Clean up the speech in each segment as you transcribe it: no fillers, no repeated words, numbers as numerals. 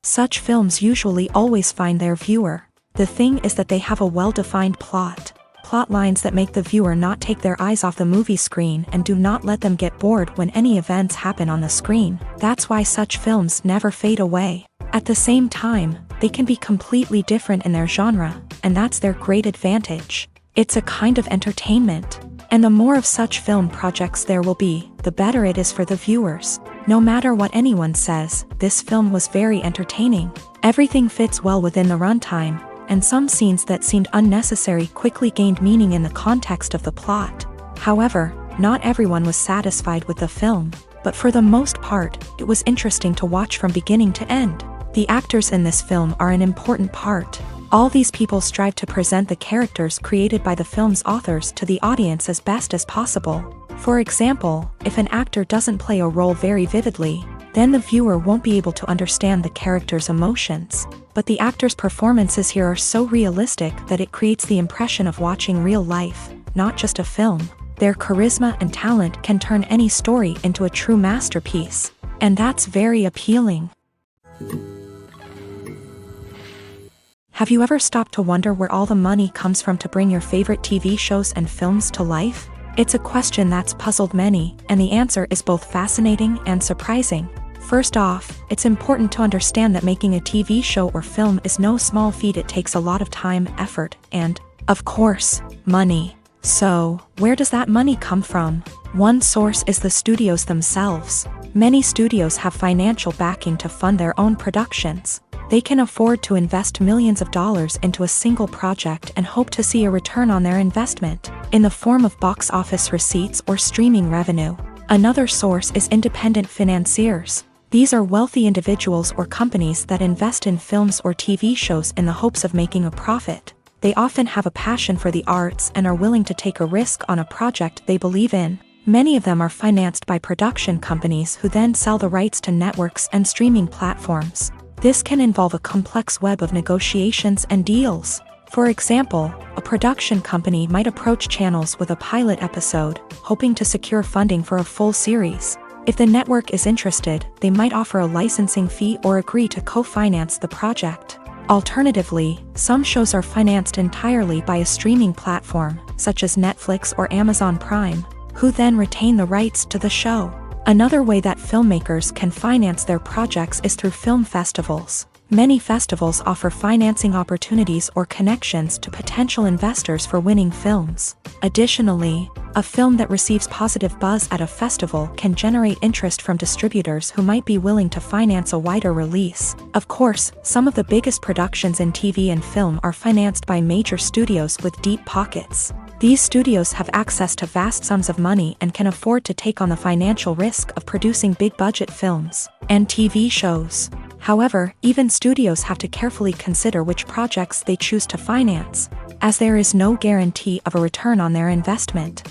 Such films usually always find their viewer. The thing is that they have a well-defined plot lines that make the viewer not take their eyes off the movie screen and do not let them get bored when any events happen on the screen. That's why such films never fade away. At the same time, they can be completely different in their genre, and that's their great advantage. It's a kind of entertainment. And the more of such film projects there will be, the better it is for the viewers. No matter what anyone says, this film was very entertaining. Everything fits well within the runtime, and some scenes that seemed unnecessary quickly gained meaning in the context of the plot. However, not everyone was satisfied with the film, but for the most part, it was interesting to watch from beginning to end. The actors in this film are an important part. All these people strive to present the characters created by the film's authors to the audience as best as possible. For example, if an actor doesn't play a role very vividly, then the viewer won't be able to understand the character's emotions. But the actors' performances here are so realistic that it creates the impression of watching real life, not just a film. Their charisma and talent can turn any story into a true masterpiece, and that's very appealing. Have you ever stopped to wonder where all the money comes from to bring your favorite TV shows and films to life? It's a question that's puzzled many, and the answer is both fascinating and surprising. First off, it's important to understand that making a TV show or film is no small feat. It takes a lot of time, effort, and, of course, money. So, where does that money come from? One source is the studios themselves. Many studios have financial backing to fund their own productions. They can afford to invest millions of dollars into a single project and hope to see a return on their investment, in the form of box office receipts or streaming revenue. Another source is independent financiers. These are wealthy individuals or companies that invest in films or TV shows in the hopes of making a profit. They often have a passion for the arts and are willing to take a risk on a project they believe in. Many of them are financed by production companies who then sell the rights to networks and streaming platforms. This can involve a complex web of negotiations and deals. For example, a production company might approach channels with a pilot episode, hoping to secure funding for a full series. If the network is interested, they might offer a licensing fee or agree to co-finance the project. Alternatively, some shows are financed entirely by a streaming platform, such as Netflix or Amazon Prime, who then retain the rights to the show. Another way that filmmakers can finance their projects is through film festivals. Many festivals offer financing opportunities or connections to potential investors for winning films. Additionally, a film that receives positive buzz at a festival can generate interest from distributors who might be willing to finance a wider release. Of course, some of the biggest productions in TV and film are financed by major studios with deep pockets. These studios have access to vast sums of money and can afford to take on the financial risk of producing big-budget films and TV shows. However, even studios have to carefully consider which projects they choose to finance, as there is no guarantee of a return on their investment.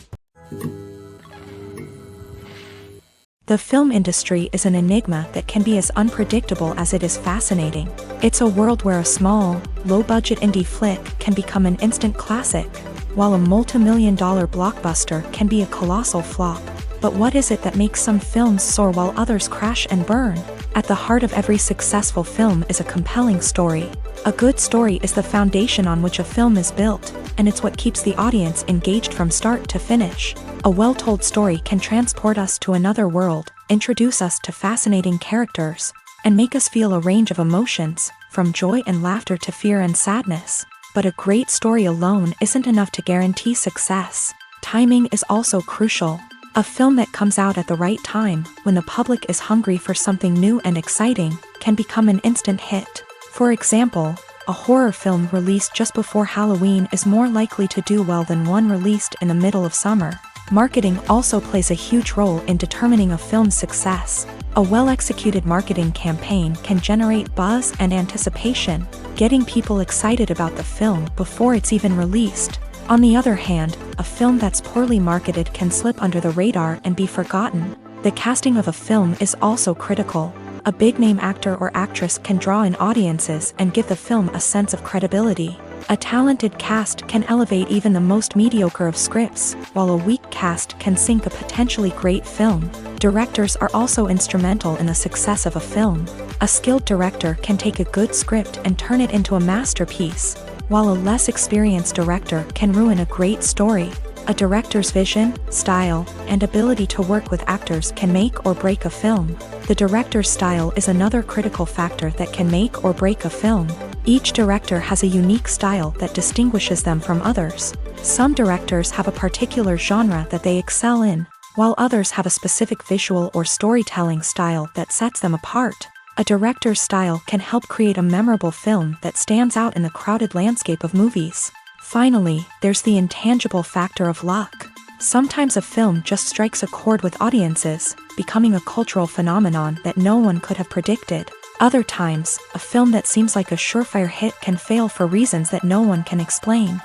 The film industry is an enigma that can be as unpredictable as it is fascinating. It's a world where a small, low-budget indie flick can become an instant classic, while a multi-million-dollar blockbuster can be a colossal flop. But what is it that makes some films soar while others crash and burn? At the heart of every successful film is a compelling story. A good story is the foundation on which a film is built, and it's what keeps the audience engaged from start to finish. A well-told story can transport us to another world, introduce us to fascinating characters, and make us feel a range of emotions, from joy and laughter to fear and sadness. But a great story alone isn't enough to guarantee success. Timing is also crucial. A film that comes out at the right time, when the public is hungry for something new and exciting, can become an instant hit. For example, a horror film released just before Halloween is more likely to do well than one released in the middle of summer. Marketing also plays a huge role in determining a film's success. A well-executed marketing campaign can generate buzz and anticipation, getting people excited about the film before it's even released. On the other hand, a film that's poorly marketed can slip under the radar and be forgotten. The casting of a film is also critical. A big-name actor or actress can draw in audiences and give the film a sense of credibility. A talented cast can elevate even the most mediocre of scripts, while a weak cast can sink a potentially great film. Directors are also instrumental in the success of a film. A skilled director can take a good script and turn it into a masterpiece, while a less experienced director can ruin a great story. A director's vision, style, and ability to work with actors can make or break a film. The director's style is another critical factor that can make or break a film. Each director has a unique style that distinguishes them from others. Some directors have a particular genre that they excel in, while others have a specific visual or storytelling style that sets them apart. A director's style can help create a memorable film that stands out in the crowded landscape of movies. Finally, there's the intangible factor of luck. Sometimes a film just strikes a chord with audiences, becoming a cultural phenomenon that no one could have predicted. Other times, a film that seems like a surefire hit can fail for reasons that no one can explain.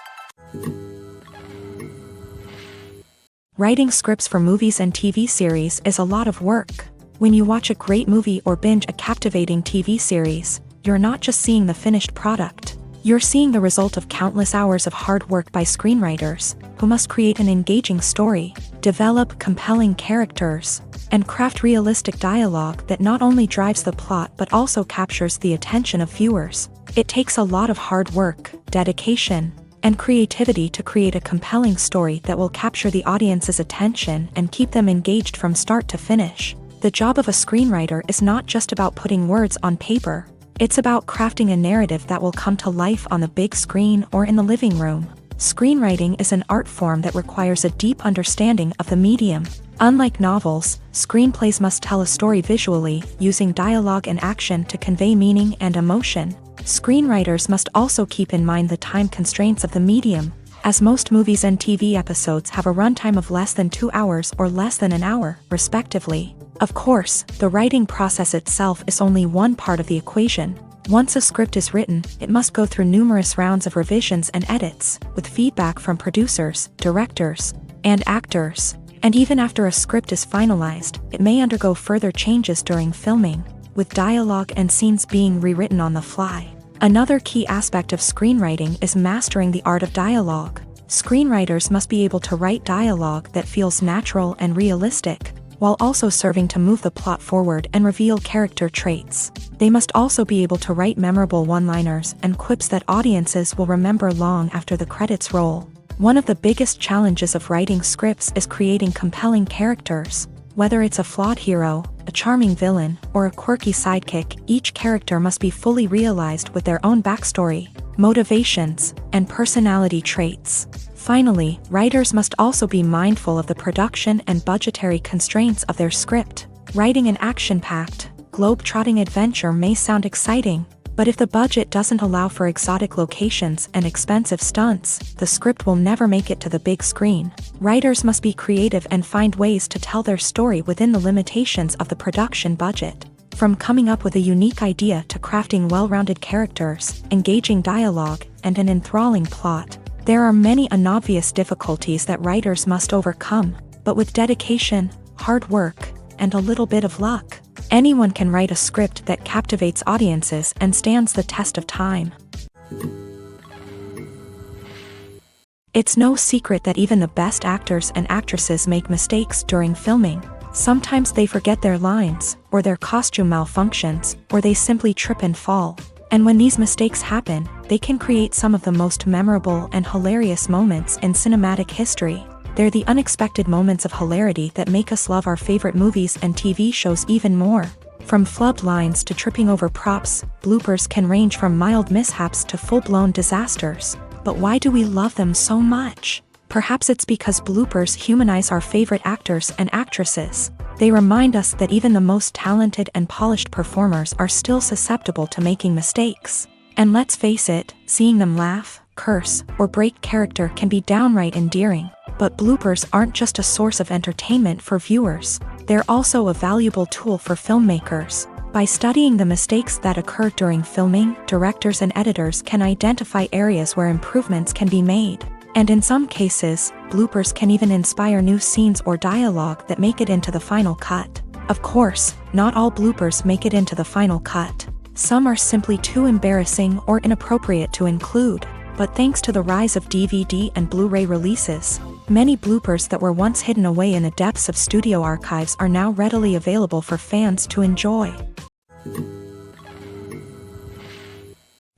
Writing scripts for movies and TV series is a lot of work. When you watch a great movie or binge a captivating TV series, you're not just seeing the finished product. You're seeing the result of countless hours of hard work by screenwriters, who must create an engaging story, develop compelling characters, and craft realistic dialogue that not only drives the plot but also captures the attention of viewers. It takes a lot of hard work, dedication, and creativity to create a compelling story that will capture the audience's attention and keep them engaged from start to finish. The job of a screenwriter is not just about putting words on paper. It's about crafting a narrative that will come to life on the big screen or in the living room. Screenwriting is an art form that requires a deep understanding of the medium. Unlike novels, screenplays must tell a story visually, using dialogue and action to convey meaning and emotion. Screenwriters must also keep in mind the time constraints of the medium, as most movies and TV episodes have a runtime of less than 2 hours or less than an hour, respectively. Of course, the writing process itself is only one part of the equation. Once a script is written, it must go through numerous rounds of revisions and edits, with feedback from producers, directors, and actors. And even after a script is finalized, it may undergo further changes during filming, with dialogue and scenes being rewritten on the fly. Another key aspect of screenwriting is mastering the art of dialogue. Screenwriters must be able to write dialogue that feels natural and realistic, while also serving to move the plot forward and reveal character traits. They must also be able to write memorable one-liners and quips that audiences will remember long after the credits roll. One of the biggest challenges of writing scripts is creating compelling characters. Whether it's a flawed hero, a charming villain, or a quirky sidekick, each character must be fully realized with their own backstory, motivations, and personality traits. Finally, writers must also be mindful of the production and budgetary constraints of their script. Writing an action-packed, globe-trotting adventure may sound exciting, but if the budget doesn't allow for exotic locations and expensive stunts, the script will never make it to the big screen. Writers must be creative and find ways to tell their story within the limitations of the production budget. From coming up with a unique idea to crafting well-rounded characters, engaging dialogue, and an enthralling plot, there are many unobvious difficulties that writers must overcome, but with dedication, hard work, and a little bit of luck, anyone can write a script that captivates audiences and stands the test of time. It's no secret that even the best actors and actresses make mistakes during filming. Sometimes they forget their lines, or their costume malfunctions, or they simply trip and fall. And when these mistakes happen, they can create some of the most memorable and hilarious moments in cinematic history. They're the unexpected moments of hilarity that make us love our favorite movies and TV shows even more. From flubbed lines to tripping over props, bloopers can range from mild mishaps to full-blown disasters. But why do we love them so much? Perhaps it's because bloopers humanize our favorite actors and actresses. They remind us that even the most talented and polished performers are still susceptible to making mistakes. And let's face it, seeing them laugh, curse, or break character can be downright endearing. But bloopers aren't just a source of entertainment for viewers. They're also a valuable tool for filmmakers. By studying the mistakes that occur during filming, directors and editors can identify areas where improvements can be made. And in some cases, bloopers can even inspire new scenes or dialogue that make it into the final cut. Of course, not all bloopers make it into the final cut. Some are simply too embarrassing or inappropriate to include. But thanks to the rise of DVD and Blu-ray releases, many bloopers that were once hidden away in the depths of studio archives are now readily available for fans to enjoy.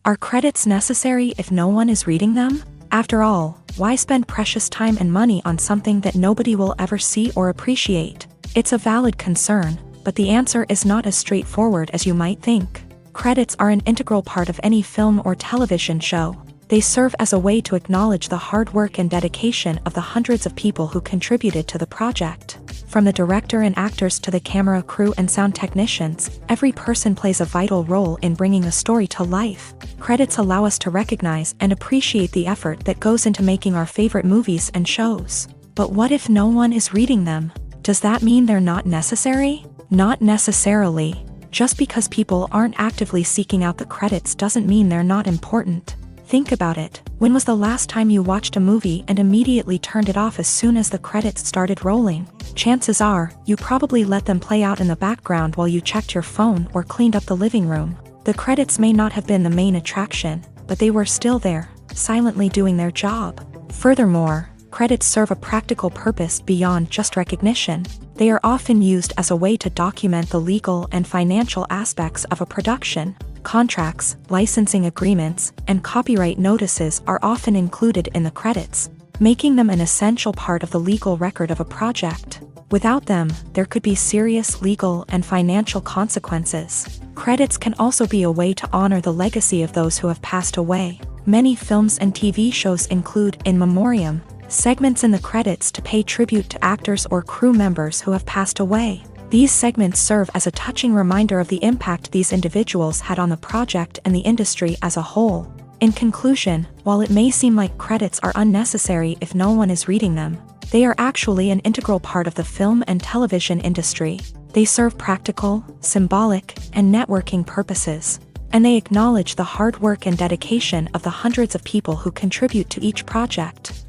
Are credits necessary if no one is reading them? After all, why spend precious time and money on something that nobody will ever see or appreciate? It's a valid concern, but the answer is not as straightforward as you might think. Credits are an integral part of any film or television show. They serve as a way to acknowledge the hard work and dedication of the hundreds of people who contributed to the project. From the director and actors to the camera crew and sound technicians, every person plays a vital role in bringing the story to life. Credits allow us to recognize and appreciate the effort that goes into making our favorite movies and shows. But what if no one is reading them? Does that mean they're not necessary? Not necessarily. Just because people aren't actively seeking out the credits doesn't mean they're not important. Think about it. When was the last time you watched a movie and immediately turned it off as soon as the credits started rolling? Chances are, you probably let them play out in the background while you checked your phone or cleaned up the living room. The credits may not have been the main attraction, but they were still there, silently doing their job. Furthermore, credits serve a practical purpose beyond just recognition. They are often used as a way to document the legal and financial aspects of a production. Contracts, licensing agreements, and copyright notices are often included in the credits, making them an essential part of the legal record of a project. Without them, there could be serious legal and financial consequences. Credits can also be a way to honor the legacy of those who have passed away. Many films and TV shows include in memoriam segments in the credits to pay tribute to actors or crew members who have passed away. These segments serve as a touching reminder of the impact these individuals had on the project and the industry as a whole. In conclusion, while it may seem like credits are unnecessary if no one is reading them, they are actually an integral part of the film and television industry. They serve practical, symbolic, and networking purposes, and they acknowledge the hard work and dedication of the hundreds of people who contribute to each project.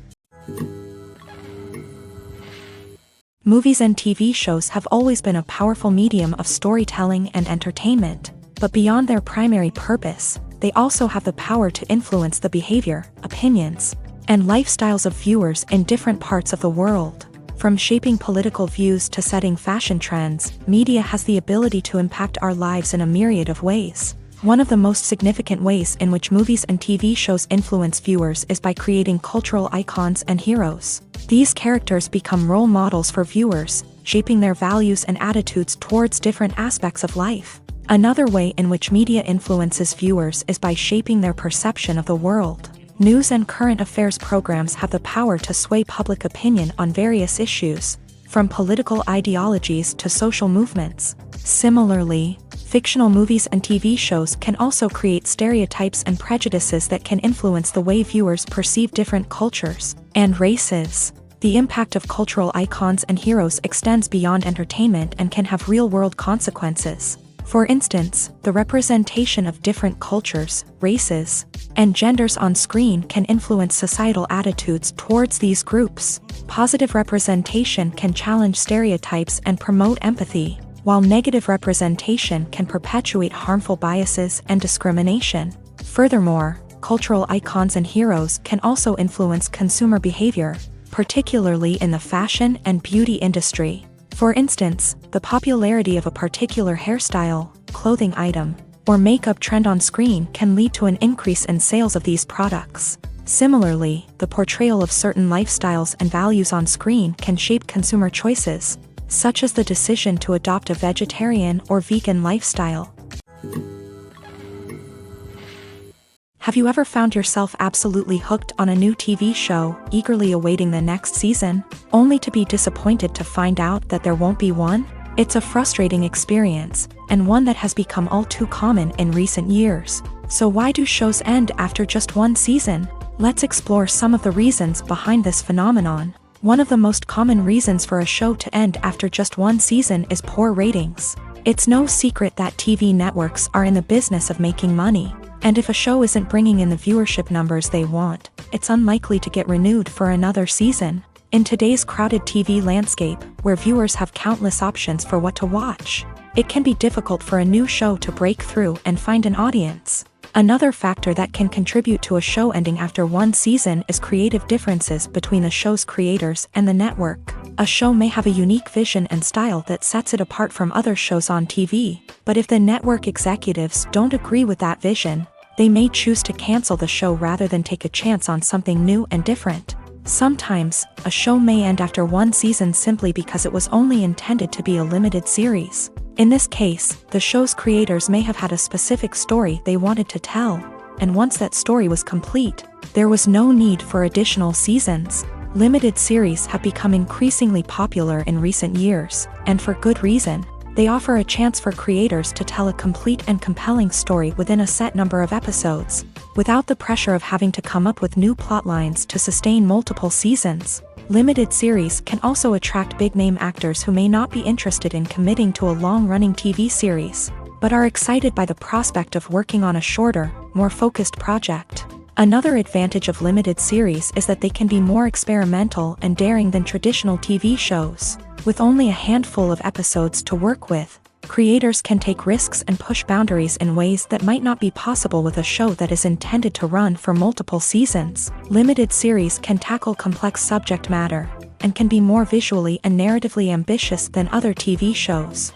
Movies and TV shows have always been a powerful medium of storytelling and entertainment, but beyond their primary purpose, they also have the power to influence the behavior, opinions, and lifestyles of viewers in different parts of the world. From shaping political views to setting fashion trends, media has the ability to impact our lives in a myriad of ways. One of the most significant ways in which movies and TV shows influence viewers is by creating cultural icons and heroes. These characters become role models for viewers, shaping their values and attitudes towards different aspects of life. Another way in which media influences viewers is by shaping their perception of the world. News and current affairs programs have the power to sway public opinion on various issues, from political ideologies to social movements. Similarly, fictional movies and TV shows can also create stereotypes and prejudices that can influence the way viewers perceive different cultures and races. The impact of cultural icons and heroes extends beyond entertainment and can have real-world consequences. For instance, the representation of different cultures, races, and genders on screen can influence societal attitudes towards these groups. Positive representation can challenge stereotypes and promote empathy, while negative representation can perpetuate harmful biases and discrimination. Furthermore, cultural icons and heroes can also influence consumer behavior, particularly in the fashion and beauty industry. For instance, the popularity of a particular hairstyle, clothing item, or makeup trend on screen can lead to an increase in sales of these products. Similarly, the portrayal of certain lifestyles and values on screen can shape consumer choices, such as the decision to adopt a vegetarian or vegan lifestyle. Have you ever found yourself absolutely hooked on a new TV show, eagerly awaiting the next season, only to be disappointed to find out that there won't be one? It's a frustrating experience, and one that has become all too common in recent years. So why do shows end after just one season? Let's explore some of the reasons behind this phenomenon. One of the most common reasons for a show to end after just one season is poor ratings. It's no secret that TV networks are in the business of making money, and if a show isn't bringing in the viewership numbers they want, it's unlikely to get renewed for another season. In today's crowded TV landscape, where viewers have countless options for what to watch, it can be difficult for a new show to break through and find an audience. Another factor that can contribute to a show ending after one season is creative differences between the show's creators and the network. A show may have a unique vision and style that sets it apart from other shows on TV, but if the network executives don't agree with that vision, they may choose to cancel the show rather than take a chance on something new and different. Sometimes, a show may end after one season simply because it was only intended to be a limited series. In this case, the show's creators may have had a specific story they wanted to tell, and once that story was complete, there was no need for additional seasons. Limited series have become increasingly popular in recent years, and for good reason. They offer a chance for creators to tell a complete and compelling story within a set number of episodes, without the pressure of having to come up with new plotlines to sustain multiple seasons. Limited series can also attract big-name actors who may not be interested in committing to a long-running TV series, but are excited by the prospect of working on a shorter, more focused project. Another advantage of limited series is that they can be more experimental and daring than traditional TV shows. With only a handful of episodes to work with, creators can take risks and push boundaries in ways that might not be possible with a show that is intended to run for multiple seasons. Limited series can tackle complex subject matter, and can be more visually and narratively ambitious than other TV shows.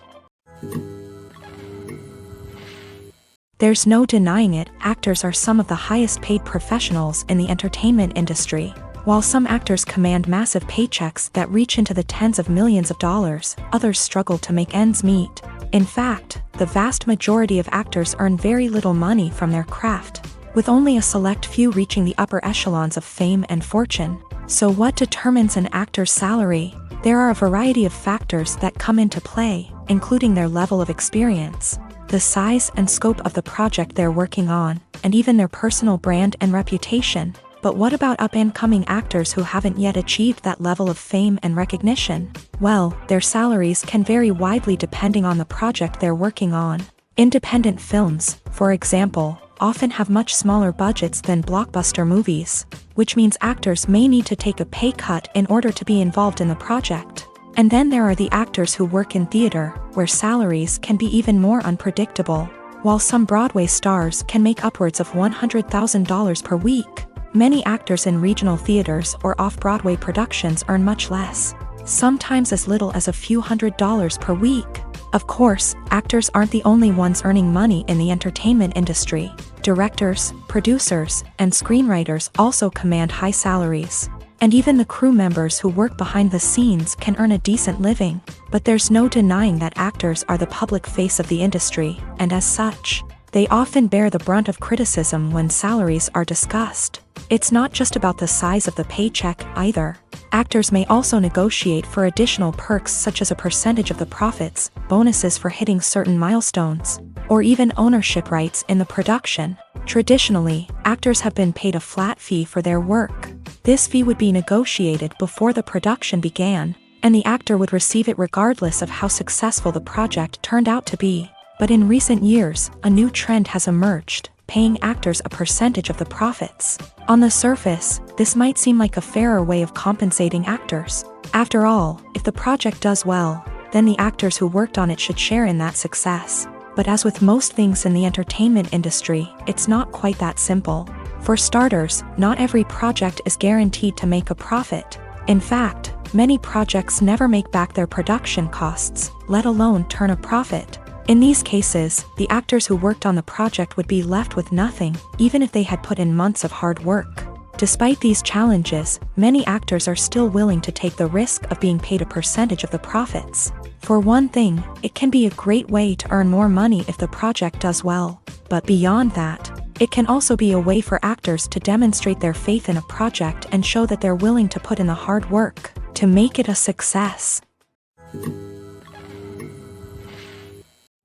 There's no denying it, actors are some of the highest paid professionals in the entertainment industry. While some actors command massive paychecks that reach into the tens of millions of dollars, others struggle to make ends meet. In fact, the vast majority of actors earn very little money from their craft, with only a select few reaching the upper echelons of fame and fortune. So what determines an actor's salary? There are a variety of factors that come into play, including their level of experience, the size and scope of the project they're working on, and even their personal brand and reputation. But what about up-and-coming actors who haven't yet achieved that level of fame and recognition? Well, their salaries can vary widely depending on the project they're working on. Independent films, for example, often have much smaller budgets than blockbuster movies, which means actors may need to take a pay cut in order to be involved in the project. And then there are the actors who work in theater, where salaries can be even more unpredictable. While some Broadway stars can make upwards of $100,000 per week, many actors in regional theaters or off-Broadway productions earn much less, sometimes as little as a few $100s per week. Of course, actors aren't the only ones earning money in the entertainment industry. Directors, producers, and screenwriters also command high salaries. And even the crew members who work behind the scenes can earn a decent living. But there's no denying that actors are the public face of the industry, and as such, they often bear the brunt of criticism when salaries are discussed. It's not just about the size of the paycheck either. Actors may also negotiate for additional perks such as a percentage of the profits, bonuses for hitting certain milestones, or even ownership rights in the production. Traditionally, actors have been paid a flat fee for their work. This fee would be negotiated before the production began, and the actor would receive it regardless of how successful the project turned out to be. But in recent years, a new trend has emerged, paying actors a percentage of the profits. On the surface, this might seem like a fairer way of compensating actors. After all, if the project does well, then the actors who worked on it should share in that success. But as with most things in the entertainment industry, it's not quite that simple. For starters, not every project is guaranteed to make a profit. In fact, many projects never make back their production costs, let alone turn a profit. In these cases, the actors who worked on the project would be left with nothing, even if they had put in months of hard work. Despite these challenges, many actors are still willing to take the risk of being paid a percentage of the profits. For one thing, it can be a great way to earn more money if the project does well. But beyond that, it can also be a way for actors to demonstrate their faith in a project and show that they're willing to put in the hard work to make it a success.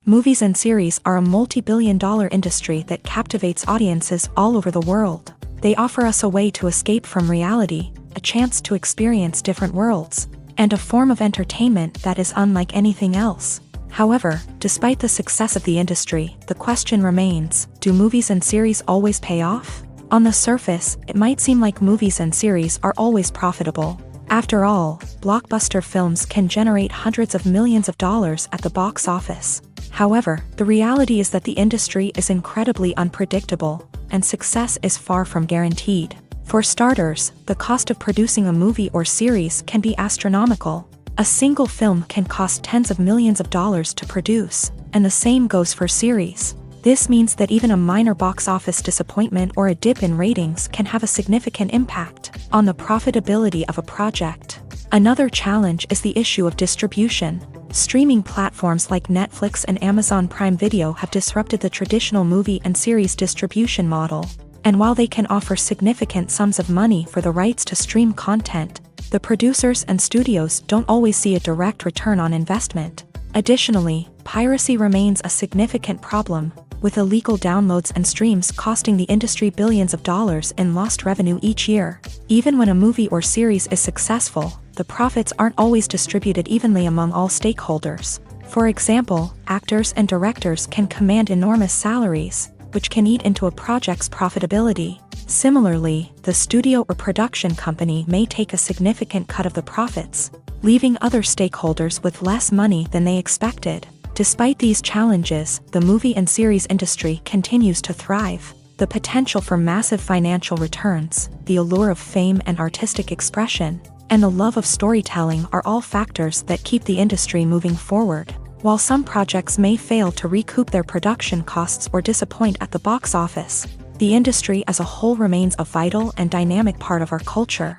Movies and series are a multi-billion-dollar industry that captivates audiences all over the world. They offer us a way to escape from reality, a chance to experience different worlds, and a form of entertainment that is unlike anything else. However, despite the success of the industry, the question remains, do movies and series always pay off? On the surface, it might seem like movies and series are always profitable. After all, blockbuster films can generate hundreds of millions of dollars at the box office. However, the reality is that the industry is incredibly unpredictable, and success is far from guaranteed. For starters, the cost of producing a movie or series can be astronomical. A single film can cost tens of millions of dollars to produce, and the same goes for series. This means that even a minor box office disappointment or a dip in ratings can have a significant impact on the profitability of a project. Another challenge is the issue of distribution. Streaming platforms like Netflix and Amazon Prime Video have disrupted the traditional movie and series distribution model. And while they can offer significant sums of money for the rights to stream content, the producers and studios don't always see a direct return on investment. Additionally, piracy remains a significant problem, with illegal downloads and streams costing the industry billions of dollars in lost revenue each year. Even when a movie or series is successful, the profits aren't always distributed evenly among all stakeholders. For example, actors and directors can command enormous salaries, which can eat into a project's profitability. Similarly, the studio or production company may take a significant cut of the profits, leaving other stakeholders with less money than they expected. Despite these challenges, the movie and series industry continues to thrive. The potential for massive financial returns, the allure of fame and artistic expression, and the love of storytelling are all factors that keep the industry moving forward. While some projects may fail to recoup their production costs or disappoint at the box office, the industry as a whole remains a vital and dynamic part of our culture.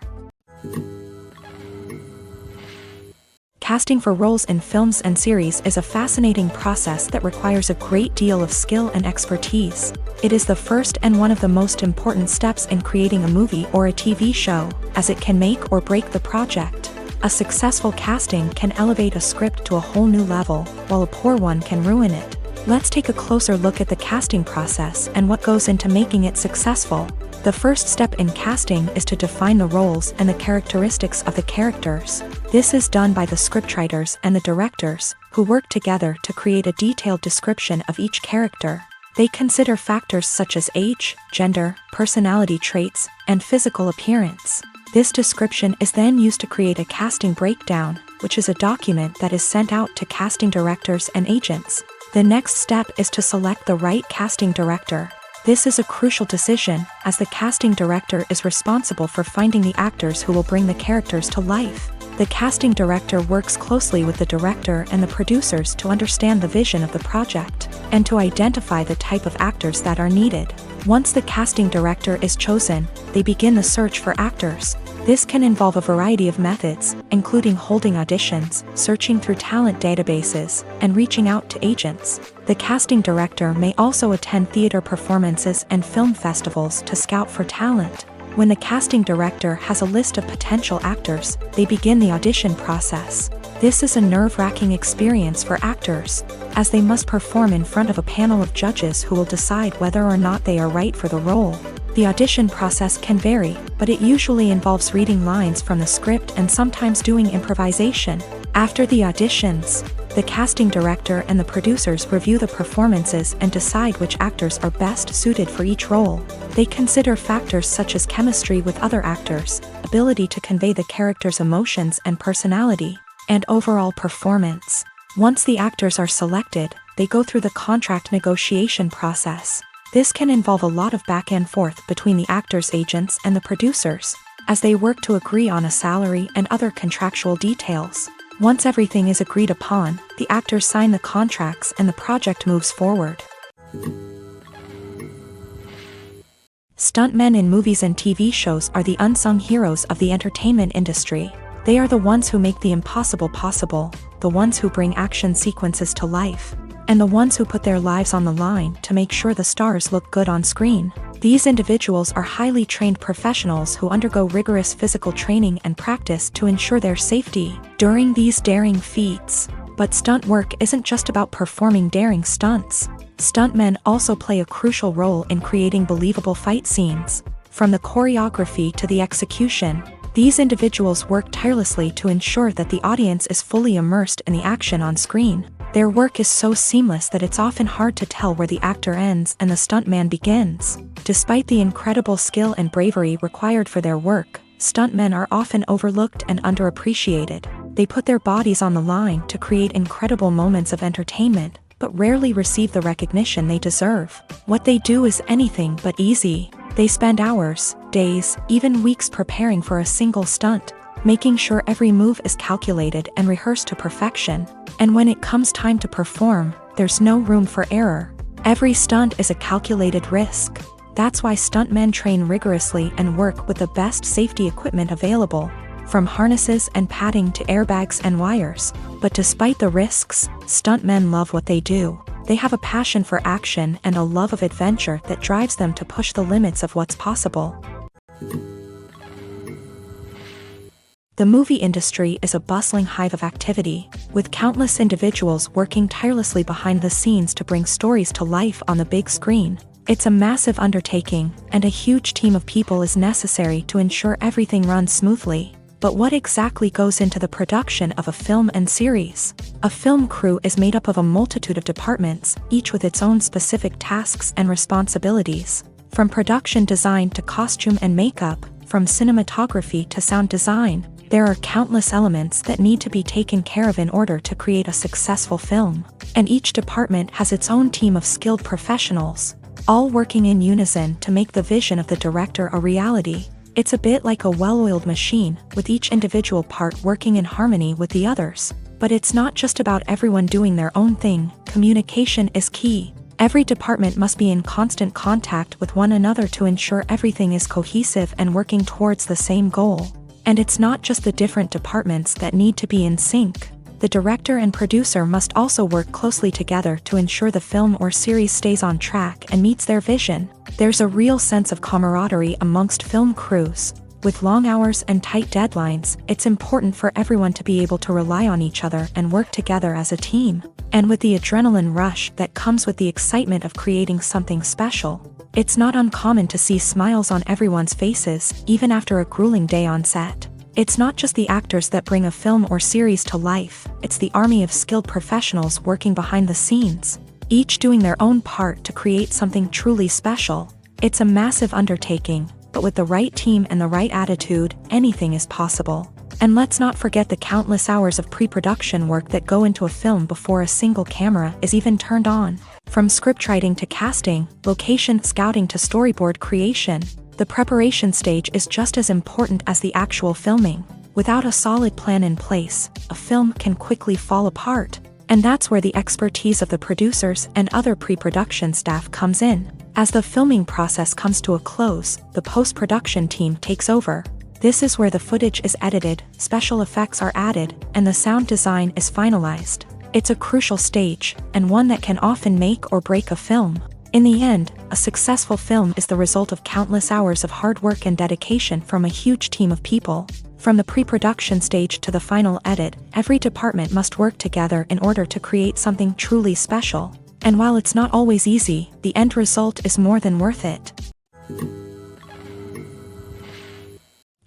Casting for roles in films and series is a fascinating process that requires a great deal of skill and expertise. It is the first and one of the most important steps in creating a movie or a TV show, as it can make or break the project. A successful casting can elevate a script to a whole new level, while a poor one can ruin it. Let's take a closer look at the casting process and what goes into making it successful. The first step in casting is to define the roles and the characteristics of the characters. This is done by the scriptwriters and the directors, who work together to create a detailed description of each character. They consider factors such as age, gender, personality traits, and physical appearance. This description is then used to create a casting breakdown, which is a document that is sent out to casting directors and agents. The next step is to select the right casting director. This is a crucial decision, as the casting director is responsible for finding the actors who will bring the characters to life. The casting director works closely with the director and the producers to understand the vision of the project, and to identify the type of actors that are needed. Once the casting director is chosen, they begin the search for actors. This can involve a variety of methods, including holding auditions, searching through talent databases, and reaching out to agents. The casting director may also attend theater performances and film festivals to scout for talent. When the casting director has a list of potential actors, they begin the audition process. This is a nerve-wracking experience for actors, as they must perform in front of a panel of judges who will decide whether or not they are right for the role. The audition process can vary, but it usually involves reading lines from the script and sometimes doing improvisation. After the auditions, the casting director and the producers review the performances and decide which actors are best suited for each role. They consider factors such as chemistry with other actors, ability to convey the character's emotions and personality, and overall performance. Once the actors are selected, they go through the contract negotiation process. This can involve a lot of back and forth between the actors' agents and the producers, as they work to agree on a salary and other contractual details. Once everything is agreed upon, the actors sign the contracts and the project moves forward. Stuntmen in movies and TV shows are the unsung heroes of the entertainment industry. They are the ones who make the impossible possible, the ones who bring action sequences to life, and the ones who put their lives on the line to make sure the stars look good on screen. These individuals are highly trained professionals who undergo rigorous physical training and practice to ensure their safety during these daring feats. But stunt work isn't just about performing daring stunts. Stuntmen also play a crucial role in creating believable fight scenes. From the choreography to the execution, these individuals work tirelessly to ensure that the audience is fully immersed in the action on screen. Their work is so seamless that it's often hard to tell where the actor ends and the stuntman begins. Despite the incredible skill and bravery required for their work, stuntmen are often overlooked and underappreciated. They put their bodies on the line to create incredible moments of entertainment, but rarely receive the recognition they deserve. What they do is anything but easy. They spend hours, days, even weeks preparing for a single stunt, making sure every move is calculated and rehearsed to perfection. And when it comes time to perform, there's no room for error. Every stunt is a calculated risk. That's why stuntmen train rigorously and work with the best safety equipment available, from harnesses and padding to airbags and wires. But despite the risks, stuntmen love what they do. They have a passion for action and a love of adventure that drives them to push the limits of what's possible. The movie industry is a bustling hive of activity, with countless individuals working tirelessly behind the scenes to bring stories to life on the big screen. It's a massive undertaking, and a huge team of people is necessary to ensure everything runs smoothly. But what exactly goes into the production of a film and series? A film crew is made up of a multitude of departments, each with its own specific tasks and responsibilities. From production design to costume and makeup, from cinematography to sound design, there are countless elements that need to be taken care of in order to create a successful film. And each department has its own team of skilled professionals, all working in unison to make the vision of the director a reality. It's a bit like a well-oiled machine, with each individual part working in harmony with the others. But it's not just about everyone doing their own thing. Communication is key. Every department must be in constant contact with one another to ensure everything is cohesive and working towards the same goal. And it's not just the different departments that need to be in sync. The director and producer must also work closely together to ensure the film or series stays on track and meets their vision. There's a real sense of camaraderie amongst film crews. With long hours and tight deadlines, it's important for everyone to be able to rely on each other and work together as a team. And with the adrenaline rush that comes with the excitement of creating something special, it's not uncommon to see smiles on everyone's faces, even after a grueling day on set. It's not just the actors that bring a film or series to life, it's the army of skilled professionals working behind the scenes, each doing their own part to create something truly special. It's a massive undertaking, but with the right team and the right attitude, anything is possible. And let's not forget the countless hours of pre-production work that go into a film before a single camera is even turned on. From scriptwriting to casting, location scouting to storyboard creation, the preparation stage is just as important as the actual filming. Without a solid plan in place, a film can quickly fall apart. And that's where the expertise of the producers and other pre-production staff comes in. As the filming process comes to a close, the post-production team takes over. This is where the footage is edited, special effects are added, and the sound design is finalized. It's a crucial stage, and one that can often make or break a film. In the end, a successful film is the result of countless hours of hard work and dedication from a huge team of people. From the pre-production stage to the final edit, every department must work together in order to create something truly special. And while it's not always easy, the end result is more than worth it.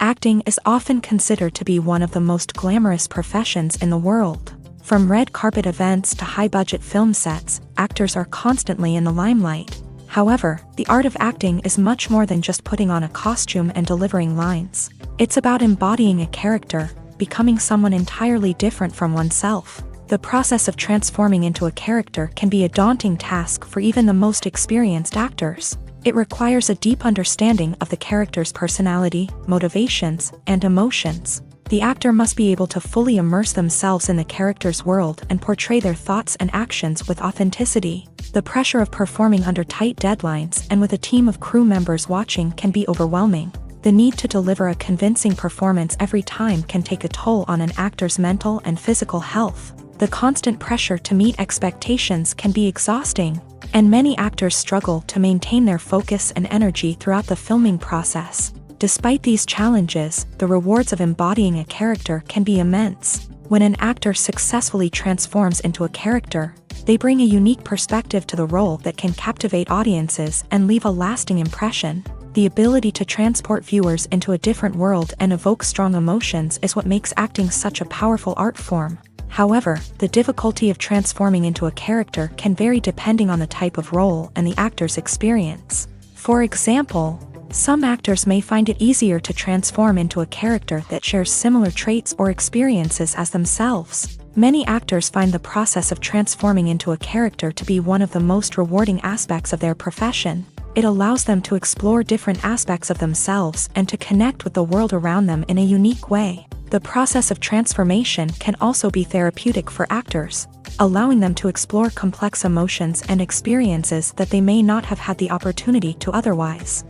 Acting is often considered to be one of the most glamorous professions in the world. From red carpet events to high-budget film sets, actors are constantly in the limelight. However, the art of acting is much more than just putting on a costume and delivering lines. It's about embodying a character, becoming someone entirely different from oneself. The process of transforming into a character can be a daunting task for even the most experienced actors. It requires a deep understanding of the character's personality, motivations, and emotions. The actor must be able to fully immerse themselves in the character's world and portray their thoughts and actions with authenticity. The pressure of performing under tight deadlines and with a team of crew members watching can be overwhelming. The need to deliver a convincing performance every time can take a toll on an actor's mental and physical health. The constant pressure to meet expectations can be exhausting, and many actors struggle to maintain their focus and energy throughout the filming process. Despite these challenges, the rewards of embodying a character can be immense. When an actor successfully transforms into a character, they bring a unique perspective to the role that can captivate audiences and leave a lasting impression. The ability to transport viewers into a different world and evoke strong emotions is what makes acting such a powerful art form. However, the difficulty of transforming into a character can vary depending on the type of role and the actor's experience. For example, some actors may find it easier to transform into a character that shares similar traits or experiences as themselves. Many actors find the process of transforming into a character to be one of the most rewarding aspects of their profession. It allows them to explore different aspects of themselves and to connect with the world around them in a unique way. The process of transformation can also be therapeutic for actors, allowing them to explore complex emotions and experiences that they may not have had the opportunity to otherwise.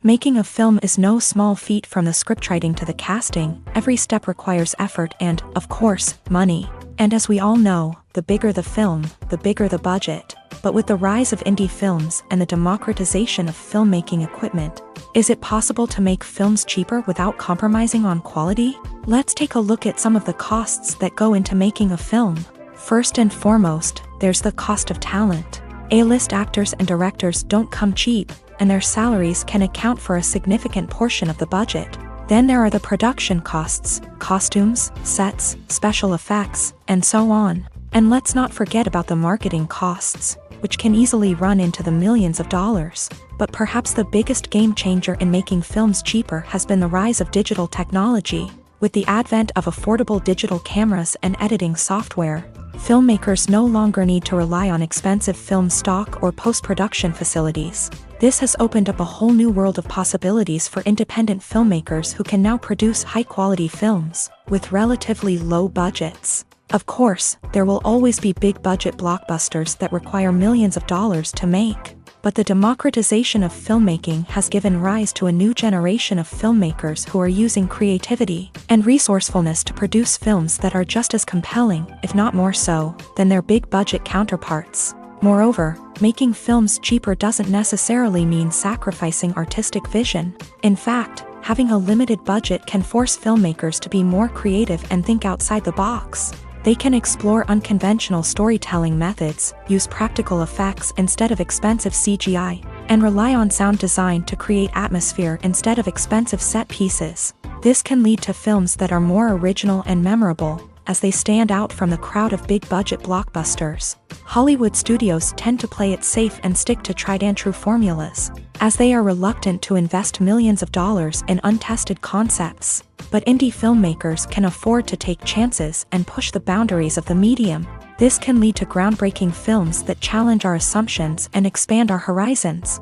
Making a film is no small feat. From the scriptwriting to the casting, every step requires effort and, of course, money. And as we all know, the bigger the film, the bigger the budget. But with the rise of indie films and the democratization of filmmaking equipment, is it possible to make films cheaper without compromising on quality? Let's take a look at some of the costs that go into making a film. First and foremost, there's the cost of talent. A-list actors and directors don't come cheap, and their salaries can account for a significant portion of the budget. Then there are the production costs, costumes, sets, special effects, and so on. And let's not forget about the marketing costs, which can easily run into the millions of dollars. But perhaps the biggest game changer in making films cheaper has been the rise of digital technology. With the advent of affordable digital cameras and editing software, filmmakers no longer need to rely on expensive film stock or post-production facilities. This has opened up a whole new world of possibilities for independent filmmakers who can now produce high-quality films with relatively low budgets. Of course, there will always be big-budget blockbusters that require millions of dollars to make. But the democratization of filmmaking has given rise to a new generation of filmmakers who are using creativity and resourcefulness to produce films that are just as compelling, if not more so, than their big-budget counterparts. Moreover, making films cheaper doesn't necessarily mean sacrificing artistic vision. In fact, having a limited budget can force filmmakers to be more creative and think outside the box. They can explore unconventional storytelling methods, use practical effects instead of expensive CGI, and rely on sound design to create atmosphere instead of expensive set pieces. This can lead to films that are more original and memorable, as they stand out from the crowd of big-budget blockbusters. Hollywood studios tend to play it safe and stick to tried-and-true formulas, as they are reluctant to invest millions of dollars in untested concepts. But indie filmmakers can afford to take chances and push the boundaries of the medium. This can lead to groundbreaking films that challenge our assumptions and expand our horizons.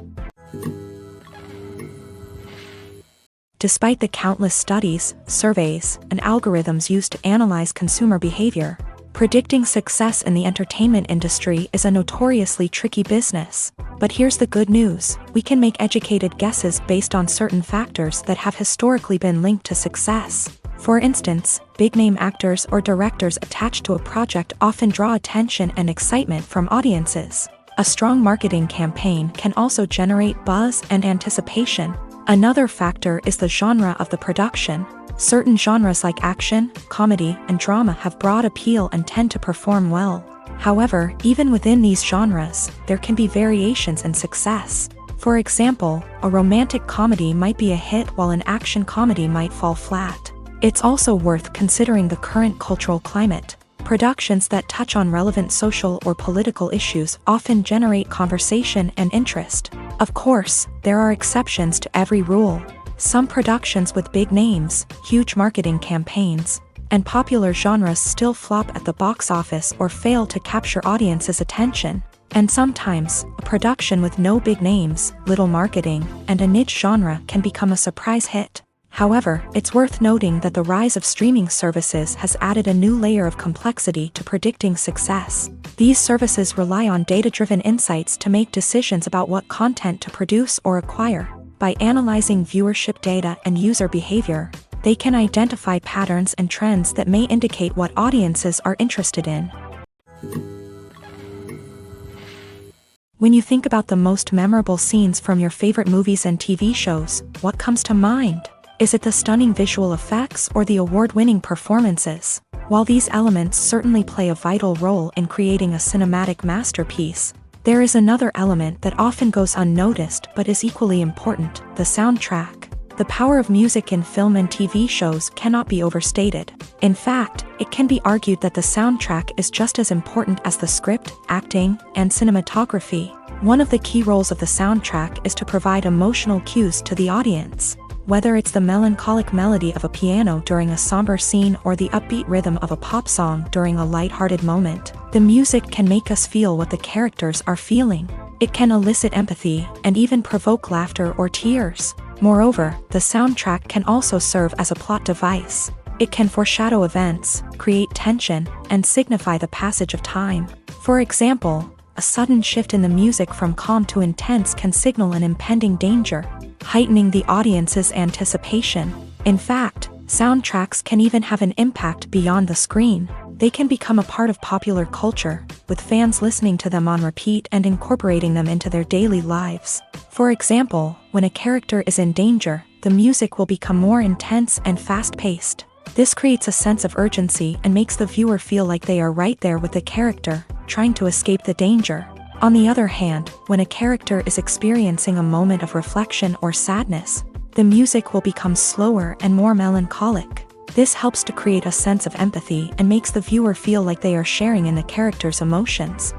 Despite the countless studies, surveys, and algorithms used to analyze consumer behavior, predicting success in the entertainment industry is a notoriously tricky business. But here's the good news: we can make educated guesses based on certain factors that have historically been linked to success. For instance, big-name actors or directors attached to a project often draw attention and excitement from audiences. A strong marketing campaign can also generate buzz and anticipation. Another factor is the genre of the production. Certain genres like action, comedy, and drama have broad appeal and tend to perform well. However, even within these genres, there can be variations in success. For example, a romantic comedy might be a hit while an action comedy might fall flat. It's also worth considering the current cultural climate. Productions that touch on relevant social or political issues often generate conversation and interest. Of course, there are exceptions to every rule. Some productions with big names, huge marketing campaigns, and popular genres still flop at the box office or fail to capture audiences' attention. And sometimes, a production with no big names, little marketing, and a niche genre can become a surprise hit. However, it's worth noting that the rise of streaming services has added a new layer of complexity to predicting success. These services rely on data-driven insights to make decisions about what content to produce or acquire. By analyzing viewership data and user behavior, they can identify patterns and trends that may indicate what audiences are interested in. When you think about the most memorable scenes from your favorite movies and TV shows, what comes to mind? Is it the stunning visual effects or the award-winning performances? While these elements certainly play a vital role in creating a cinematic masterpiece, there is another element that often goes unnoticed but is equally important: the soundtrack. The power of music in film and TV shows cannot be overstated. In fact, it can be argued that the soundtrack is just as important as the script, acting, and cinematography. One of the key roles of the soundtrack is to provide emotional cues to the audience. Whether it's the melancholic melody of a piano during a somber scene or the upbeat rhythm of a pop song during a lighthearted moment, the music can make us feel what the characters are feeling. It can elicit empathy and even provoke laughter or tears. Moreover, the soundtrack can also serve as a plot device. It can foreshadow events, create tension, and signify the passage of time. For example, a sudden shift in the music from calm to intense can signal an impending danger, heightening the audience's anticipation. In fact, soundtracks can even have an impact beyond the screen. They can become a part of popular culture, with fans listening to them on repeat and incorporating them into their daily lives. For example, when a character is in danger, the music will become more intense and fast-paced. This creates a sense of urgency and makes the viewer feel like they are right there with the character, trying to escape the danger. On the other hand, when a character is experiencing a moment of reflection or sadness, the music will become slower and more melancholic. This helps to create a sense of empathy and makes the viewer feel like they are sharing in the character's emotions.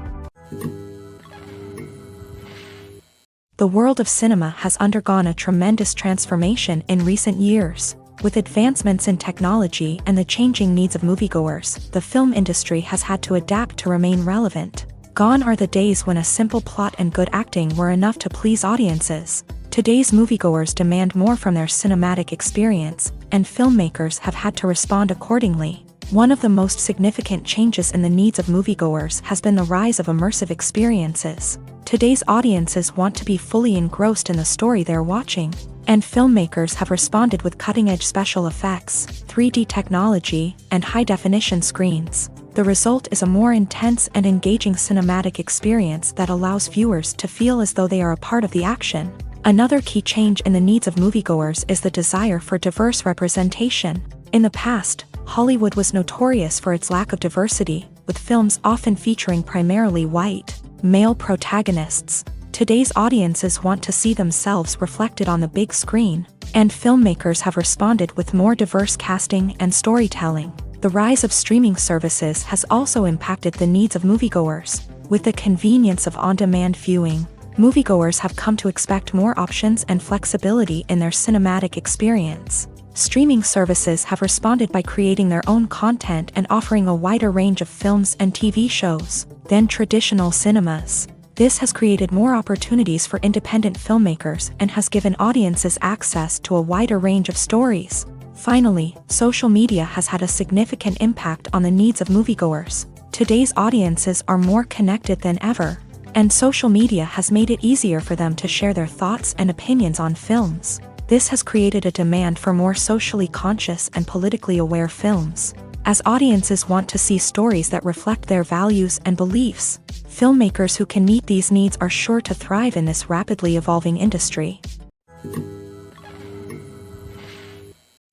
The world of cinema has undergone a tremendous transformation in recent years. With advancements in technology and the changing needs of moviegoers, the film industry has had to adapt to remain relevant. Gone are the days when a simple plot and good acting were enough to please audiences. Today's moviegoers demand more from their cinematic experience, and filmmakers have had to respond accordingly. One of the most significant changes in the needs of moviegoers has been the rise of immersive experiences. Today's audiences want to be fully engrossed in the story they're watching, and filmmakers have responded with cutting-edge special effects, 3D technology, and high-definition screens. The result is a more intense and engaging cinematic experience that allows viewers to feel as though they are a part of the action. Another key change in the needs of moviegoers is the desire for diverse representation. In the past, Hollywood was notorious for its lack of diversity, with films often featuring primarily white, male protagonists. Today's audiences want to see themselves reflected on the big screen, and filmmakers have responded with more diverse casting and storytelling. The rise of streaming services has also impacted the needs of moviegoers. With the convenience of on-demand viewing, moviegoers have come to expect more options and flexibility in their cinematic experience. Streaming services have responded by creating their own content and offering a wider range of films and TV shows than traditional cinemas. This has created more opportunities for independent filmmakers and has given audiences access to a wider range of stories. Finally, social media has had a significant impact on the needs of moviegoers. Today's audiences are more connected than ever, and social media has made it easier for them to share their thoughts and opinions on films. This has created a demand for more socially conscious and politically aware films. As audiences want to see stories that reflect their values and beliefs, filmmakers who can meet these needs are sure to thrive in this rapidly evolving industry.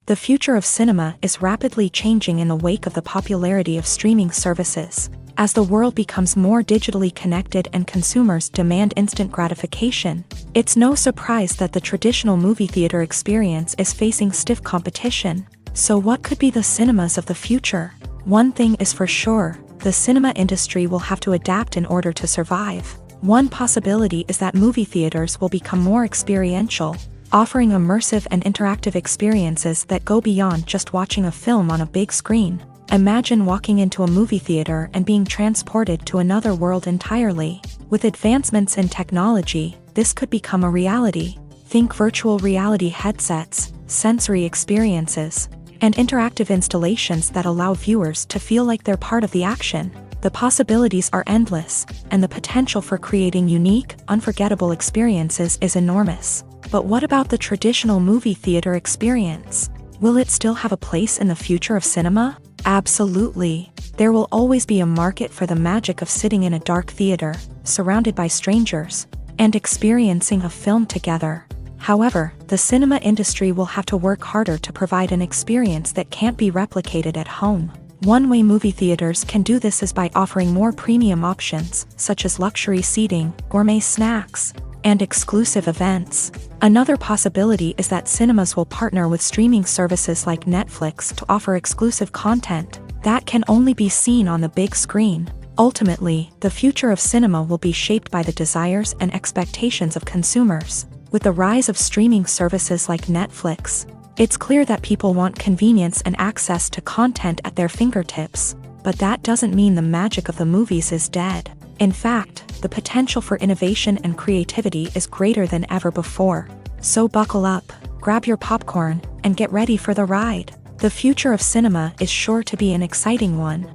The future of cinema is rapidly changing in the wake of the popularity of streaming services. As the world becomes more digitally connected and consumers demand instant gratification, it's no surprise that the traditional movie theater experience is facing stiff competition. So what could be the cinemas of the future? One thing is for sure, the cinema industry will have to adapt in order to survive. One possibility is that movie theaters will become more experiential. offering immersive and interactive experiences that go beyond just watching a film on a big screen. Imagine walking into a movie theater and being transported to another world entirely. With advancements in technology, this could become a reality. Think virtual reality headsets, sensory experiences, and interactive installations that allow viewers to feel like they're part of the action. The possibilities are endless, and the potential for creating unique, unforgettable experiences is enormous. But what about the traditional movie theater experience? Will it still have a place in the future of cinema? Absolutely. There will always be a market for the magic of sitting in a dark theater, surrounded by strangers, and experiencing a film together. However, the cinema industry will have to work harder to provide an experience that can't be replicated at home. One way movie theaters can do this is by offering more premium options, such as luxury seating, gourmet snacks, and exclusive events. Another possibility is that cinemas will partner with streaming services like Netflix to offer exclusive content that can only be seen on the big screen. Ultimately, the future of cinema will be shaped by the desires and expectations of consumers. With the rise of streaming services like Netflix, it's clear that people want convenience and access to content at their fingertips. But that doesn't mean the magic of the movies is dead. In fact, the potential for innovation and creativity is greater than ever before. So buckle up, grab your popcorn, and get ready for the ride. The future of cinema is sure to be an exciting one.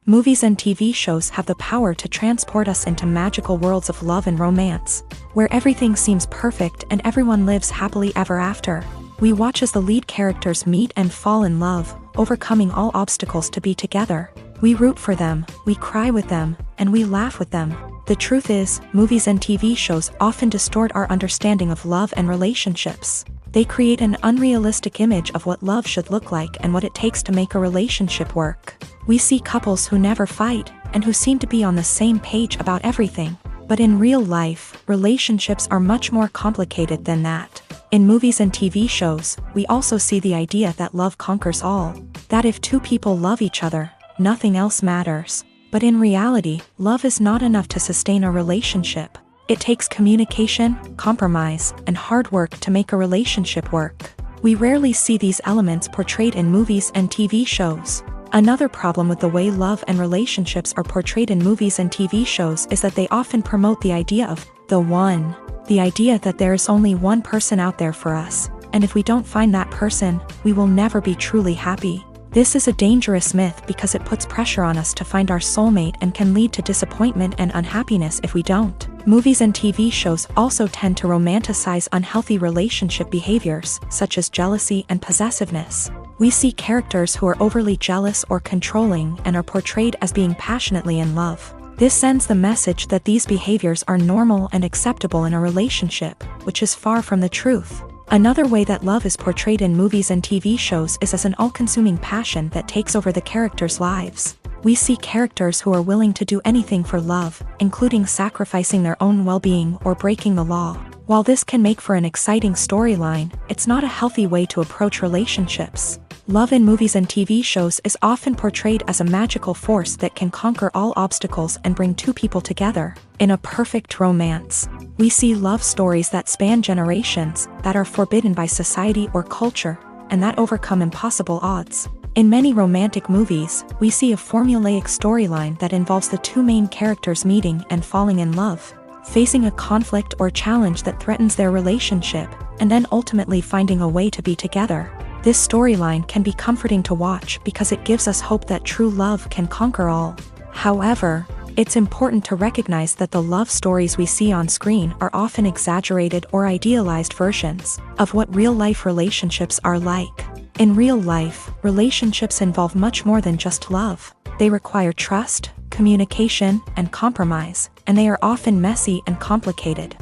Movies and TV shows have the power to transport us into magical worlds of love and romance, where everything seems perfect and everyone lives happily ever after. We watch as the lead characters meet and fall in love, overcoming all obstacles to be together. We root for them, we cry with them, and we laugh with them. The truth is, movies and TV shows often distort our understanding of love and relationships. They create an unrealistic image of what love should look like and what it takes to make a relationship work. We see couples who never fight, and who seem to be on the same page about everything. But in real life, relationships are much more complicated than that. In movies and TV shows, we also see the idea that love conquers all. That if two people love each other, nothing else matters. But in reality, love is not enough to sustain a relationship. It takes communication, compromise, and hard work to make a relationship work. We rarely see these elements portrayed in movies and TV shows. Another problem with the way love and relationships are portrayed in movies and TV shows is that they often promote the idea of the one. The idea that there is only one person out there for us, and if we don't find that person, we will never be truly happy. This is a dangerous myth because it puts pressure on us to find our soulmate and can lead to disappointment and unhappiness if we don't. Movies and TV shows also tend to romanticize unhealthy relationship behaviors, such as jealousy and possessiveness. We see characters who are overly jealous or controlling and are portrayed as being passionately in love. This sends the message that these behaviors are normal and acceptable in a relationship, which is far from the truth. Another way that love is portrayed in movies and TV shows is as an all-consuming passion that takes over the characters' lives. We see characters who are willing to do anything for love, including sacrificing their own well-being or breaking the law. While this can make for an exciting storyline, it's not a healthy way to approach relationships. Love in movies and TV shows is often portrayed as a magical force that can conquer all obstacles and bring two people together in a perfect romance. We see love stories that span generations, that are forbidden by society or culture, and that overcome impossible odds. In many romantic movies, we see a formulaic storyline that involves the two main characters meeting and falling in love, facing a conflict or challenge that threatens their relationship, and then ultimately finding a way to be together. This storyline can be comforting to watch because it gives us hope that true love can conquer all. However, it's important to recognize that the love stories we see on screen are often exaggerated or idealized versions of what real-life relationships are like. In real life, relationships involve much more than just love. They require trust, communication, and compromise, and they are often messy and complicated.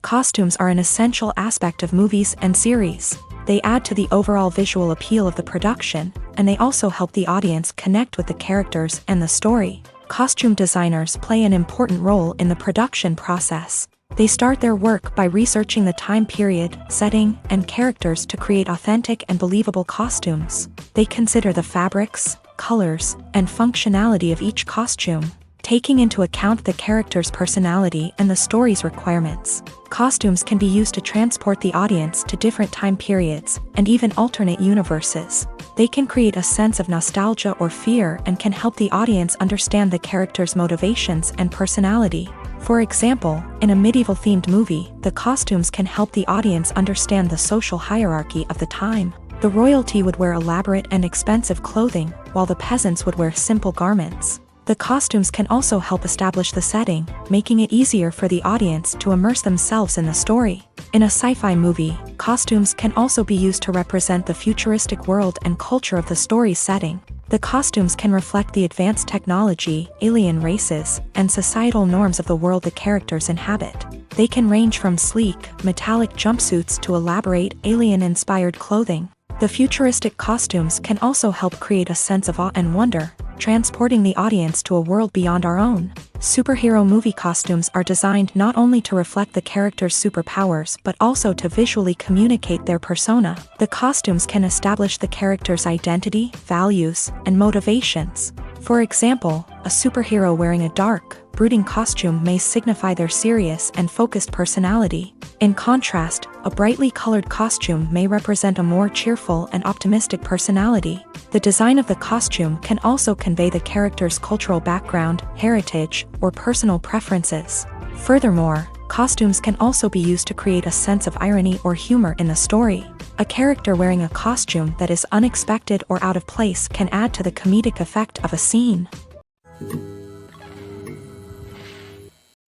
Costumes are an essential aspect of movies and series. They add to the overall visual appeal of the production, and they also help the audience connect with the characters and the story. Costume designers play an important role in the production process. They start their work by researching the time period, setting, and characters to create authentic and believable costumes. They consider the fabrics, colors, and functionality of each costume. taking into account the character's personality and the story's requirements. Costumes can be used to transport the audience to different time periods, and even alternate universes. They can create a sense of nostalgia or fear and can help the audience understand the character's motivations and personality. For example, in a medieval-themed movie, the costumes can help the audience understand the social hierarchy of the time. The royalty would wear elaborate and expensive clothing, while the peasants would wear simple garments. The costumes can also help establish the setting, making it easier for the audience to immerse themselves in the story. In a sci-fi movie, costumes can also be used to represent the futuristic world and culture of the story's setting. The costumes can reflect the advanced technology, alien races, and societal norms of the world the characters inhabit. They can range from sleek, metallic jumpsuits to elaborate, alien-inspired clothing. The futuristic costumes can also help create a sense of awe and wonder, transporting the audience to a world beyond our own. Superhero movie costumes are designed not only to reflect the character's superpowers but also to visually communicate their persona. The costumes can establish the character's identity, values, and motivations. For example, a superhero wearing a dark, brooding costume may signify their serious and focused personality. In contrast, a brightly colored costume may represent a more cheerful and optimistic personality. The design of the costume can also convey the character's cultural background, heritage, or personal preferences. Furthermore, costumes can also be used to create a sense of irony or humor in the story. A character wearing a costume that is unexpected or out of place can add to the comedic effect of a scene.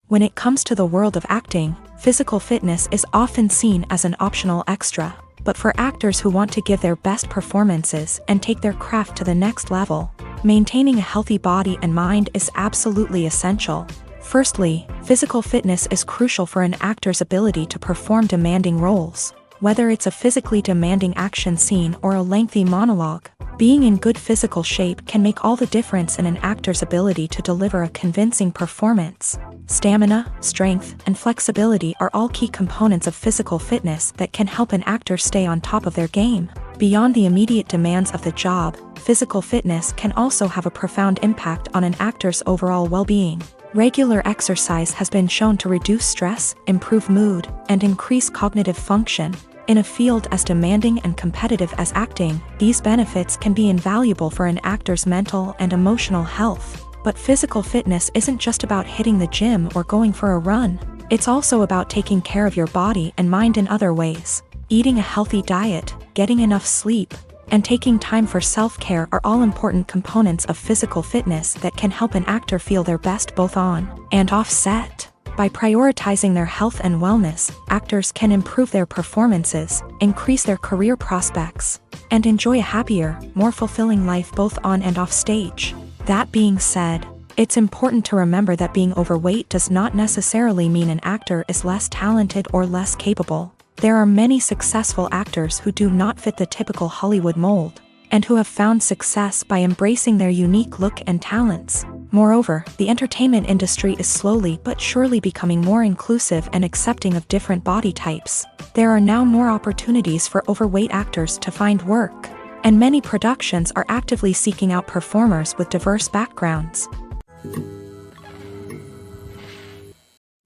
When it comes to the world of acting, physical fitness is often seen as an optional extra. But for actors who want to give their best performances and take their craft to the next level, maintaining a healthy body and mind is absolutely essential. Firstly, physical fitness is crucial for an actor's ability to perform demanding roles. Whether it's a physically demanding action scene or a lengthy monologue, being in good physical shape can make all the difference in an actor's ability to deliver a convincing performance. Stamina, strength, and flexibility are all key components of physical fitness that can help an actor stay on top of their game. Beyond the immediate demands of the job, physical fitness can also have a profound impact on an actor's overall well-being. Regular exercise has been shown to reduce stress, improve mood, and increase cognitive function. In a field as demanding and competitive as acting, these benefits can be invaluable for an actor's mental and emotional health. But physical fitness isn't just about hitting the gym or going for a run. It's also about taking care of your body and mind in other ways. Eating a healthy diet, getting enough sleep, and taking time for self-care are all important components of physical fitness that can help an actor feel their best both on and off set. By prioritizing their health and wellness, actors can improve their performances, increase their career prospects, and enjoy a happier, more fulfilling life both on and off stage. That being said, it's important to remember that being overweight does not necessarily mean an actor is less talented or less capable. There are many successful actors who do not fit the typical Hollywood mold, and who have found success by embracing their unique look and talents. Moreover, the entertainment industry is slowly but surely becoming more inclusive and accepting of different body types. There are now more opportunities for overweight actors to find work, and many productions are actively seeking out performers with diverse backgrounds.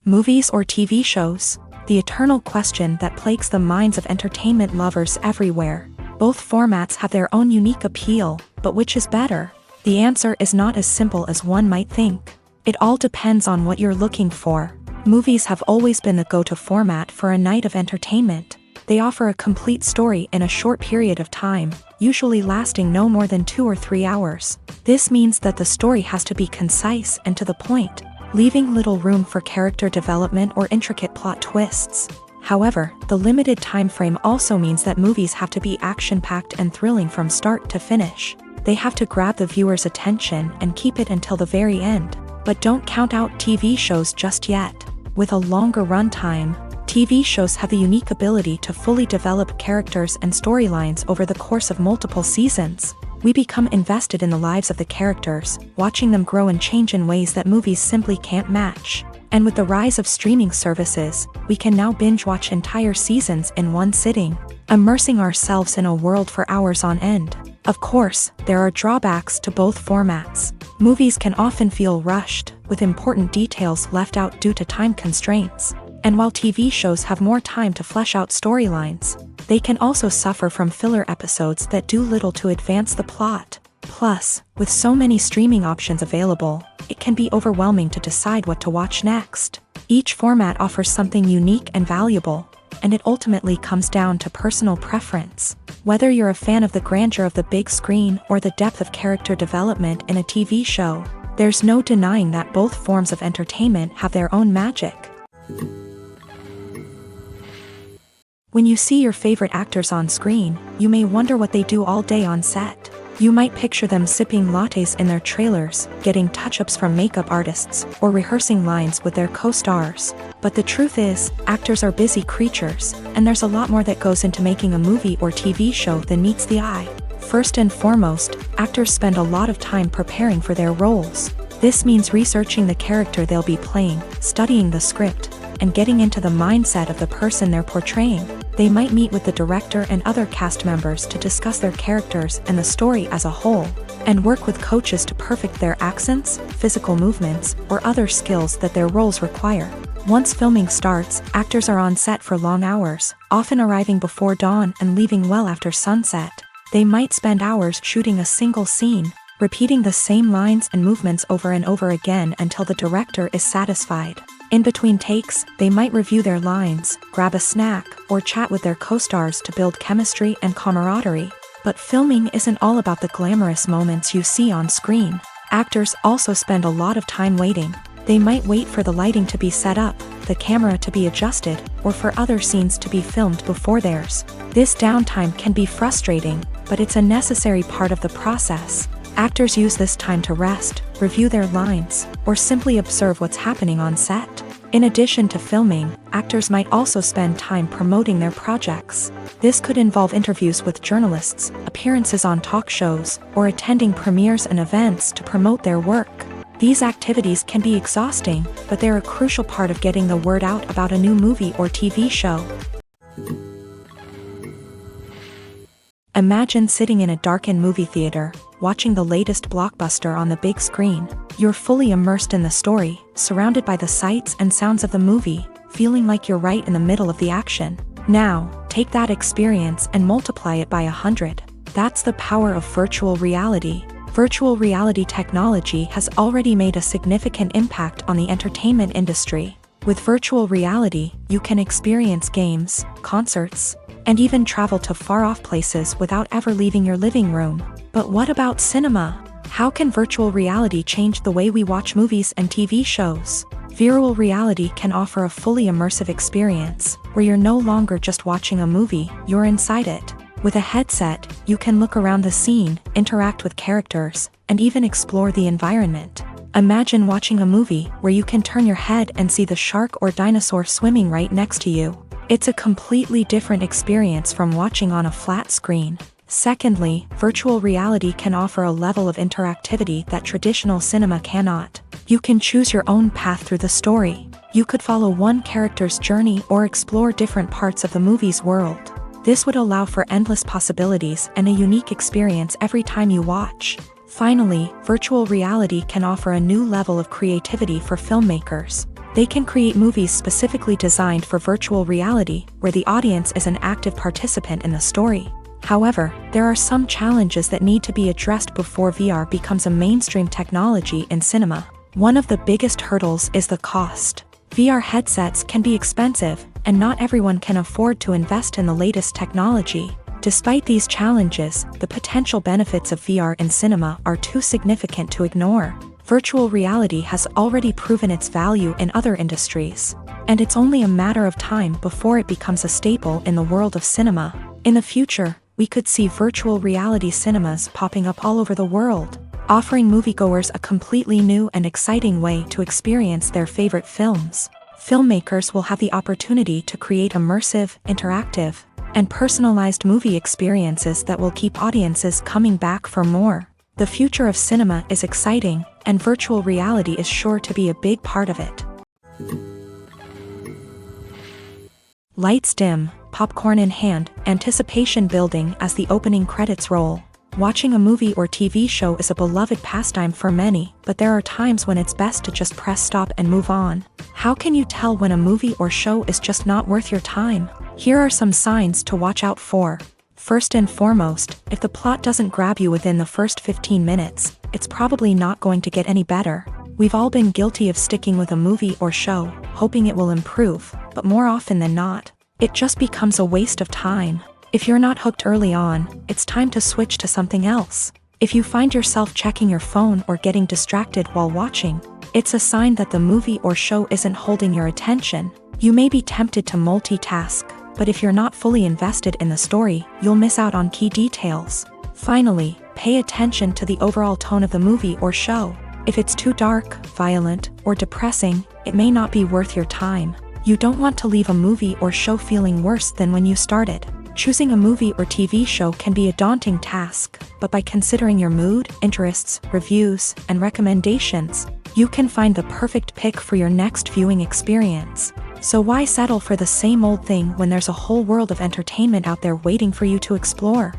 Movies or TV shows? The eternal question that plagues the minds of entertainment lovers everywhere. Both formats have their own unique appeal, but which is better? The answer is not as simple as one might think. It all depends on what you're looking for. Movies have always been the go-to format for a night of entertainment. They offer a complete story in a short period of time, usually lasting no more than 2 or 3 hours. This means that the story has to be concise and to the point, leaving little room for character development or intricate plot twists. However, the limited time frame also means that movies have to be action-packed and thrilling from start to finish. They have to grab the viewer's attention and keep it until the very end. But don't count out TV shows just yet. With a longer runtime, TV shows have the unique ability to fully develop characters and storylines over the course of multiple seasons. We become invested in the lives of the characters, watching them grow and change in ways that movies simply can't match. And with the rise of streaming services, we can now binge-watch entire seasons in one sitting, immersing ourselves in a world for hours on end. Of course, there are drawbacks to both formats. Movies can often feel rushed, with important details left out due to time constraints. And while TV shows have more time to flesh out storylines, they can also suffer from filler episodes that do little to advance the plot. Plus, with so many streaming options available, it can be overwhelming to decide what to watch next. Each format offers something unique and valuable, and it ultimately comes down to personal preference. Whether you're a fan of the grandeur of the big screen or the depth of character development in a TV show, there's no denying that both forms of entertainment have their own magic. When you see your favorite actors on screen, you may wonder what they do all day on set. You might picture them sipping lattes in their trailers, getting touch-ups from makeup artists, or rehearsing lines with their co-stars. But the truth is, actors are busy creatures, and there's a lot more that goes into making a movie or TV show than meets the eye. First and foremost, actors spend a lot of time preparing for their roles. This means researching the character they'll be playing, studying the script, and getting into the mindset of the person they're portraying. They might meet with the director and other cast members to discuss their characters and the story as a whole, and work with coaches to perfect their accents, physical movements, or other skills that their roles require. Once filming starts, actors are on set for long hours, often arriving before dawn and leaving well after sunset. They might spend hours shooting a single scene, repeating the same lines and movements over and over again until the director is satisfied. In between takes, they might review their lines, grab a snack, or chat with their co-stars to build chemistry and camaraderie. But filming isn't all about the glamorous moments you see on screen. Actors also spend a lot of time waiting. They might wait for the lighting to be set up, the camera to be adjusted, or for other scenes to be filmed before theirs. This downtime can be frustrating, but it's a necessary part of the process. Actors use this time to rest, review their lines, or simply observe what's happening on set. In addition to filming, actors might also spend time promoting their projects. This could involve interviews with journalists, appearances on talk shows, or attending premieres and events to promote their work. These activities can be exhausting, but they're a crucial part of getting the word out about a new movie or TV show. Imagine sitting in a darkened movie theater, watching the latest blockbuster on the big screen. You're fully immersed in the story, surrounded by the sights and sounds of the movie, feeling like you're right in the middle of the action. Now, take that experience and multiply it by 100. That's the power of virtual reality. Virtual reality technology has already made a significant impact on the entertainment industry. With virtual reality, you can experience games, concerts, and even travel to far-off places without ever leaving your living room. But what about cinema? How can virtual reality change the way we watch movies and TV shows? Virtual reality can offer a fully immersive experience, where you're no longer just watching a movie, you're inside it. With a headset, you can look around the scene, interact with characters, and even explore the environment. Imagine watching a movie where you can turn your head and see the shark or dinosaur swimming right next to you. It's a completely different experience from watching on a flat screen. Secondly, virtual reality can offer a level of interactivity that traditional cinema cannot. You can choose your own path through the story. You could follow one character's journey or explore different parts of the movie's world. This would allow for endless possibilities and a unique experience every time you watch. Finally, virtual reality can offer a new level of creativity for filmmakers. They can create movies specifically designed for virtual reality, where the audience is an active participant in the story. However, there are some challenges that need to be addressed before VR becomes a mainstream technology in cinema. One of the biggest hurdles is the cost. VR headsets can be expensive, and not everyone can afford to invest in the latest technology. Despite these challenges, the potential benefits of VR in cinema are too significant to ignore. Virtual reality has already proven its value in other industries, and it's only a matter of time before it becomes a staple in the world of cinema. In the future, we could see virtual reality cinemas popping up all over the world, offering moviegoers a completely new and exciting way to experience their favorite films. Filmmakers will have the opportunity to create immersive, interactive, and personalized movie experiences that will keep audiences coming back for more. The future of cinema is exciting, and virtual reality is sure to be a big part of it. Lights dim, popcorn in hand, anticipation building as the opening credits roll. Watching a movie or TV show is a beloved pastime for many, but there are times when it's best to just press stop and move on. How can you tell when a movie or show is just not worth your time? Here are some signs to watch out for. First and foremost, if the plot doesn't grab you within the first 15 minutes, it's probably not going to get any better. We've all been guilty of sticking with a movie or show, hoping it will improve, but more often than not, it just becomes a waste of time. If you're not hooked early on, it's time to switch to something else. If you find yourself checking your phone or getting distracted while watching, it's a sign that the movie or show isn't holding your attention. You may be tempted to multitask, but if you're not fully invested in the story, you'll miss out on key details. Finally, pay attention to the overall tone of the movie or show. If it's too dark, violent, or depressing, it may not be worth your time. You don't want to leave a movie or show feeling worse than when you started. Choosing a movie or TV show can be a daunting task, but by considering your mood, interests, reviews, and recommendations, you can find the perfect pick for your next viewing experience. So why settle for the same old thing when there's a whole world of entertainment out there waiting for you to explore?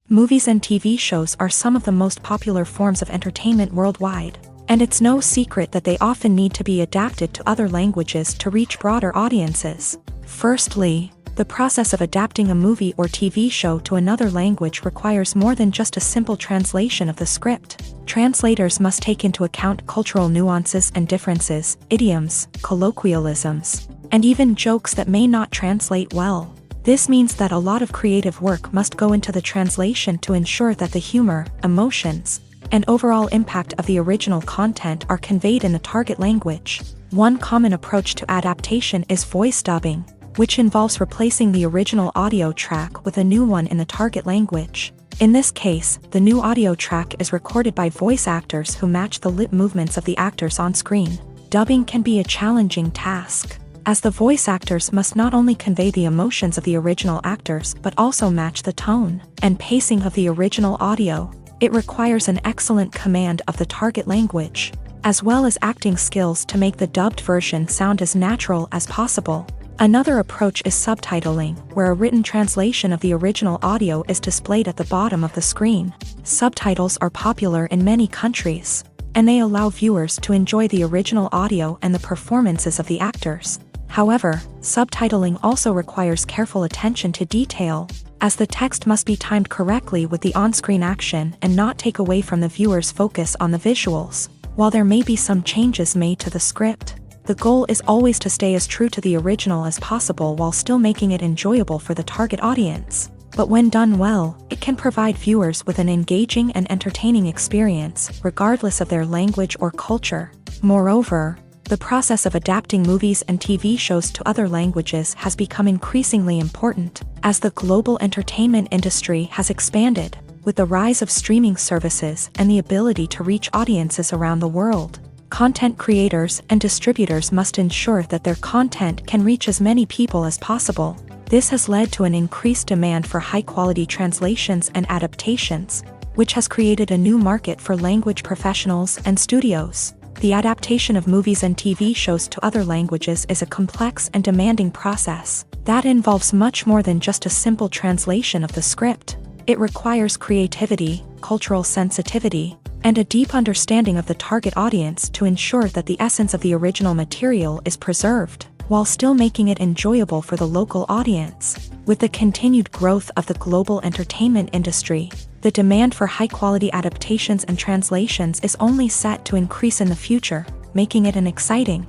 Movies and TV shows are some of the most popular forms of entertainment worldwide. And it's no secret that they often need to be adapted to other languages to reach broader audiences. Firstly, the process of adapting a movie or TV show to another language requires more than just a simple translation of the script. Translators must take into account cultural nuances and differences, idioms, colloquialisms, and even jokes that may not translate well. This means that a lot of creative work must go into the translation to ensure that the humor, emotions, and overall impact of the original content are conveyed in the target language. One common approach to adaptation is voice dubbing, which involves replacing the original audio track with a new one in the target language. In this case, the new audio track is recorded by voice actors who match the lip movements of the actors on screen. Dubbing can be a challenging task, as the voice actors must not only convey the emotions of the original actors but also match the tone and pacing of the original audio. It requires an excellent command of the target language, as well as acting skills to make the dubbed version sound as natural as possible. Another approach is subtitling, where a written translation of the original audio is displayed at the bottom of the screen. Subtitles are popular in many countries, and they allow viewers to enjoy the original audio and the performances of the actors. However, subtitling also requires careful attention to detail, as the text must be timed correctly with the on-screen action and not take away from the viewer's focus on the visuals. While there may be some changes made to the script, the goal is always to stay as true to the original as possible while still making it enjoyable for the target audience. But when done well, it can provide viewers with an engaging and entertaining experience, regardless of their language or culture. Moreover, the process of adapting movies and TV shows to other languages has become increasingly important, as the global entertainment industry has expanded, with the rise of streaming services and the ability to reach audiences around the world. Content creators and distributors must ensure that their content can reach as many people as possible. This has led to an increased demand for high-quality translations and adaptations, which has created a new market for language professionals and studios. The adaptation of movies and TV shows to other languages is a complex and demanding process that involves much more than just a simple translation of the script. It requires creativity, cultural sensitivity, and a deep understanding of the target audience to ensure that the essence of the original material is preserved, while still making it enjoyable for the local audience. With the continued growth of the global entertainment industry, the demand for high-quality adaptations and translations is only set to increase in the future, making it an exciting.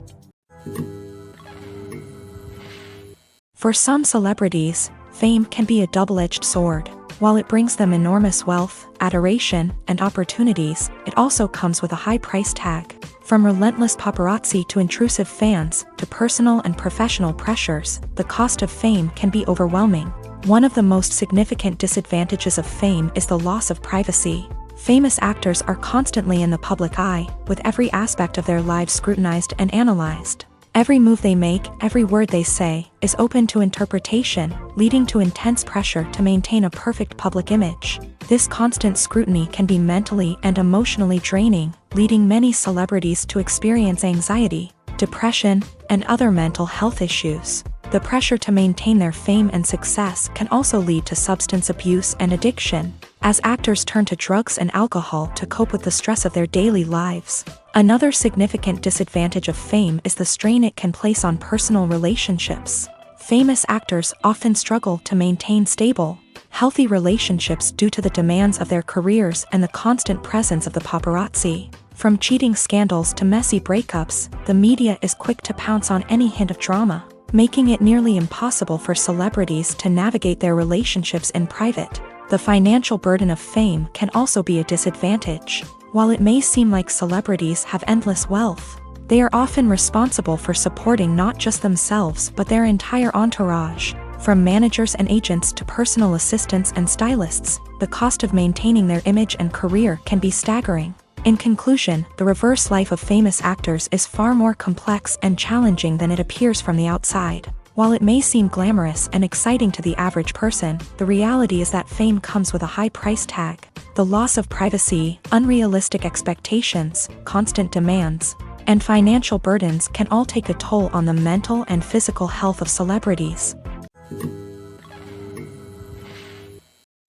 For some celebrities, fame can be a double-edged sword. While it brings them enormous wealth, adoration, and opportunities, it also comes with a high price tag. From relentless paparazzi to intrusive fans, to personal and professional pressures, the cost of fame can be overwhelming. One of the most significant disadvantages of fame is the loss of privacy. Famous actors are constantly in the public eye, with every aspect of their lives scrutinized and analyzed. Every move they make, every word they say, is open to interpretation, leading to intense pressure to maintain a perfect public image. This constant scrutiny can be mentally and emotionally draining, leading many celebrities to experience anxiety, depression, and other mental health issues. The pressure to maintain their fame and success can also lead to substance abuse and addiction, as actors turn to drugs and alcohol to cope with the stress of their daily lives. Another significant disadvantage of fame is the strain it can place on personal relationships. Famous actors often struggle to maintain stable, healthy relationships due to the demands of their careers and the constant presence of the paparazzi. From cheating scandals to messy breakups, the media is quick to pounce on any hint of drama, making it nearly impossible for celebrities to navigate their relationships in private. The financial burden of fame can also be a disadvantage. While it may seem like celebrities have endless wealth, they are often responsible for supporting not just themselves but their entire entourage. From managers and agents to personal assistants and stylists, the cost of maintaining their image and career can be staggering. In conclusion, the reverse life of famous actors is far more complex and challenging than it appears from the outside. While it may seem glamorous and exciting to the average person, the reality is that fame comes with a high price tag. The loss of privacy, unrealistic expectations, constant demands, and financial burdens can all take a toll on the mental and physical health of celebrities.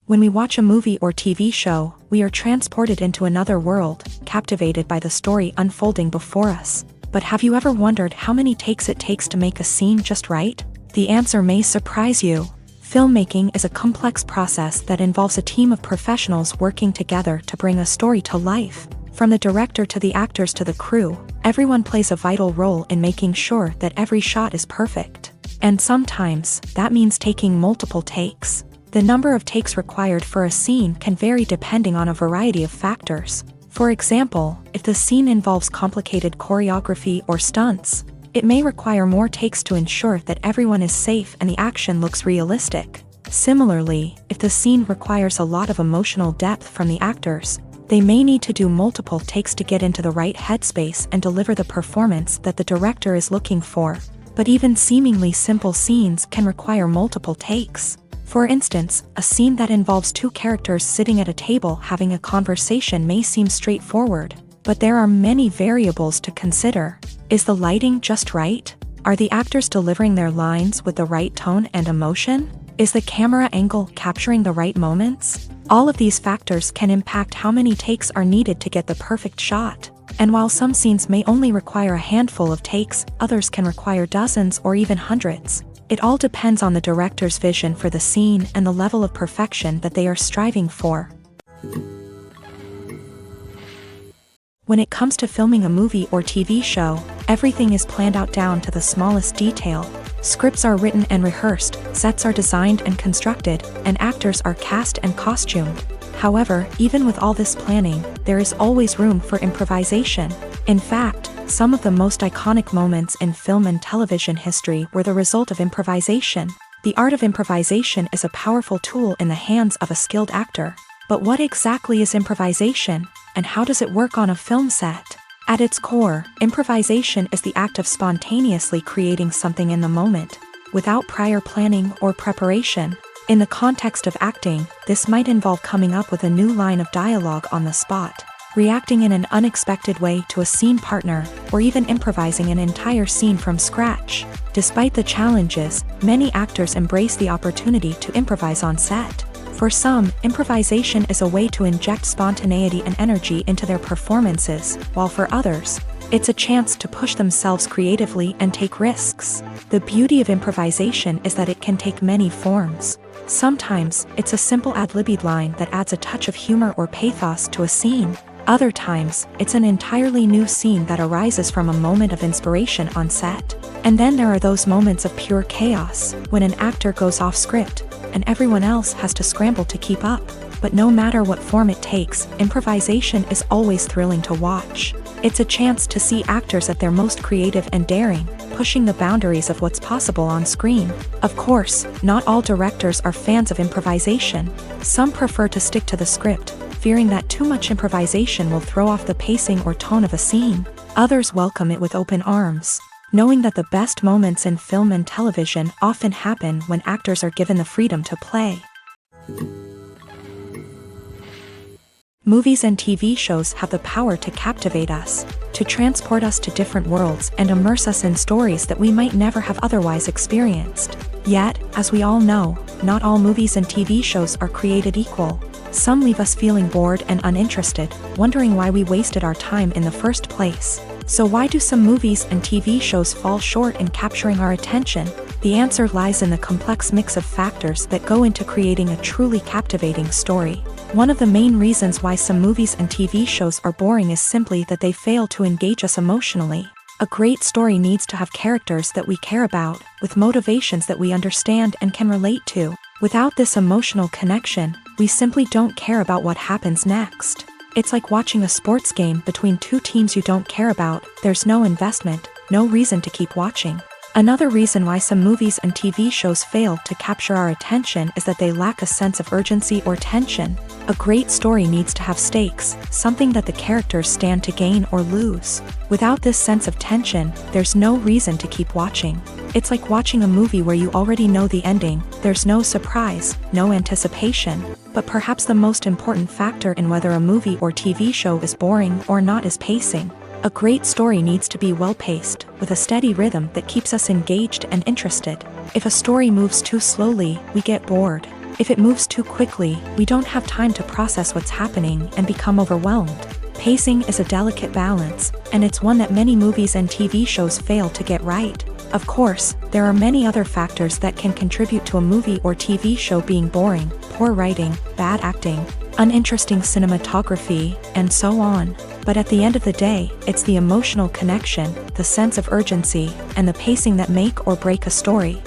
When we watch a movie or TV show, we are transported into another world, captivated by the story unfolding before us. But have you ever wondered how many takes it takes to make a scene just right? The answer may surprise you. Filmmaking is a complex process that involves a team of professionals working together to bring a story to life. From the director to the actors to the crew, everyone plays a vital role in making sure that every shot is perfect. And sometimes, that means taking multiple takes. The number of takes required for a scene can vary depending on a variety of factors. For example, if the scene involves complicated choreography or stunts, it may require more takes to ensure that everyone is safe and the action looks realistic. Similarly, if the scene requires a lot of emotional depth from the actors, they may need to do multiple takes to get into the right headspace and deliver the performance that the director is looking for. But even seemingly simple scenes can require multiple takes. For instance, a scene that involves two characters sitting at a table having a conversation may seem straightforward, but there are many variables to consider. Is the lighting just right? Are the actors delivering their lines with the right tone and emotion? Is the camera angle capturing the right moments? All of these factors can impact how many takes are needed to get the perfect shot. And while some scenes may only require a handful of takes, others can require dozens or even hundreds. It all depends on the director's vision for the scene and the level of perfection that they are striving for. When it comes to filming a movie or TV show, everything is planned out down to the smallest detail. Scripts are written and rehearsed, sets are designed and constructed, and actors are cast and costumed. However, even with all this planning, there is always room for improvisation. In fact, some of the most iconic moments in film and television history were the result of improvisation. The art of improvisation is a powerful tool in the hands of a skilled actor. But what exactly is improvisation, and how does it work on a film set? At its core, improvisation is the act of spontaneously creating something in the moment, without prior planning or preparation. In the context of acting, this might involve coming up with a new line of dialogue on the spot, reacting in an unexpected way to a scene partner, or even improvising an entire scene from scratch. Despite the challenges, many actors embrace the opportunity to improvise on set. For some, improvisation is a way to inject spontaneity and energy into their performances, while for others, it's a chance to push themselves creatively and take risks. The beauty of improvisation is that it can take many forms. Sometimes, it's a simple ad-libbed line that adds a touch of humor or pathos to a scene. Other times, it's an entirely new scene that arises from a moment of inspiration on set. And then there are those moments of pure chaos, when an actor goes off script, and everyone else has to scramble to keep up. But no matter what form it takes, improvisation is always thrilling to watch. It's a chance to see actors at their most creative and daring, pushing the boundaries of what's possible on screen. Of course, not all directors are fans of improvisation. Some prefer to stick to the script, fearing that too much improvisation will throw off the pacing or tone of a scene. Others welcome it with open arms, knowing that the best moments in film and television often happen when actors are given the freedom to play. Movies and TV shows have the power to captivate us. to transport us to different worlds and immerse us in stories that we might never have otherwise experienced. Yet, as we all know, not all movies and TV shows are created equal. Some leave us feeling bored and uninterested, wondering why we wasted our time in the first place. So why do some movies and TV shows fall short in capturing our attention? The answer lies in the complex mix of factors that go into creating a truly captivating story. One of the main reasons why some movies and TV shows are boring is simply that they fail to engage us emotionally. A great story needs to have characters that we care about, with motivations that we understand and can relate to. Without this emotional connection, we simply don't care about what happens next. It's like watching a sports game between two teams you don't care about. There's no investment, no reason to keep watching. Another reason why some movies and TV shows fail to capture our attention is that they lack a sense of urgency or tension. A great story needs to have stakes, something that the characters stand to gain or lose. Without this sense of tension, there's no reason to keep watching. It's like watching a movie where you already know the ending. There's no surprise, no anticipation. But perhaps the most important factor in whether a movie or TV show is boring or not is pacing. A great story needs to be well-paced, with a steady rhythm that keeps us engaged and interested. If a story moves too slowly, we get bored. If it moves too quickly, we don't have time to process what's happening and become overwhelmed. Pacing is a delicate balance, and it's one that many movies and TV shows fail to get right. Of course, there are many other factors that can contribute to a movie or TV show being boring: poor writing, bad acting, uninteresting cinematography, and so on. But at the end of the day, it's the emotional connection, the sense of urgency, and the pacing that make or break a story.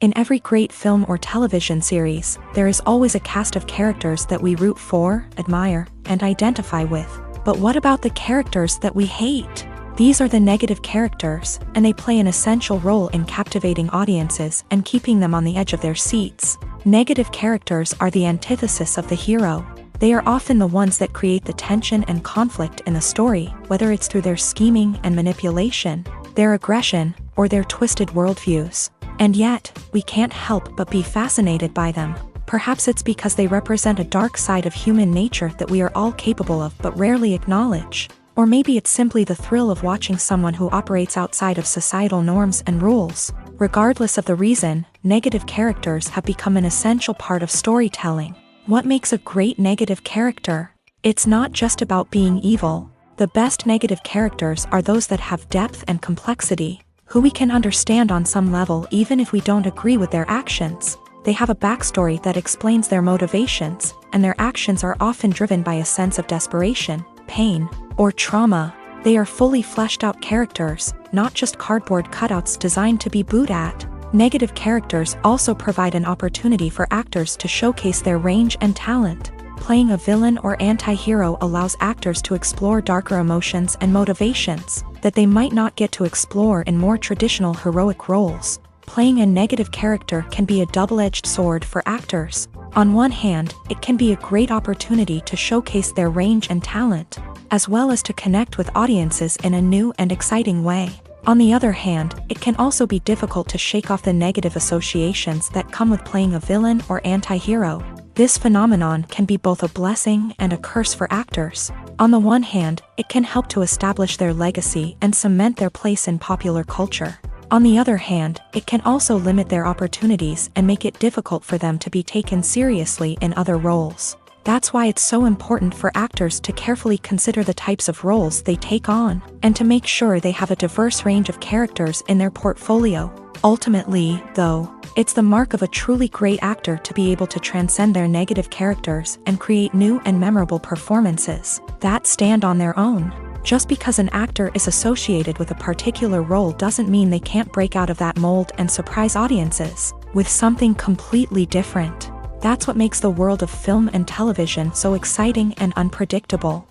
In every great film or television series, there is always a cast of characters that we root for, admire, and identify with. But what about the characters that we hate? These are the negative characters, and they play an essential role in captivating audiences and keeping them on the edge of their seats. Negative characters are the antithesis of the hero. They are often the ones that create the tension and conflict in the story, whether it's through their scheming and manipulation, their aggression, or their twisted worldviews. And yet, we can't help but be fascinated by them. Perhaps it's because they represent a dark side of human nature that we are all capable of but rarely acknowledge. Or maybe it's simply the thrill of watching someone who operates outside of societal norms and rules. Regardless of the reason, negative characters have become an essential part of storytelling. What makes a great negative character? It's not just about being evil. The best negative characters are those that have depth and complexity, who we can understand on some level even if we don't agree with their actions. They have a backstory that explains their motivations, and their actions are often driven by a sense of desperation, pain, or trauma. They are fully fleshed out characters, not just cardboard cutouts designed to be booed at. Negative characters also provide an opportunity for actors to showcase their range and talent. Playing a villain or anti-hero allows actors to explore darker emotions and motivations that they might not get to explore in more traditional heroic roles. Playing a negative character can be a double-edged sword for actors. On one hand, it can be a great opportunity to showcase their range and talent, as well as to connect with audiences in a new and exciting way. On the other hand, it can also be difficult to shake off the negative associations that come with playing a villain or anti-hero. This phenomenon can be both a blessing and a curse for actors. On the one hand, it can help to establish their legacy and cement their place in popular culture. On the other hand, it can also limit their opportunities and make it difficult for them to be taken seriously in other roles. That's why it's so important for actors to carefully consider the types of roles they take on, and to make sure they have a diverse range of characters in their portfolio. Ultimately, though, it's the mark of a truly great actor to be able to transcend their negative characters and create new and memorable performances that stand on their own. Just because an actor is associated with a particular role doesn't mean they can't break out of that mold and surprise audiences with something completely different. That's what makes the world of film and television so exciting and unpredictable.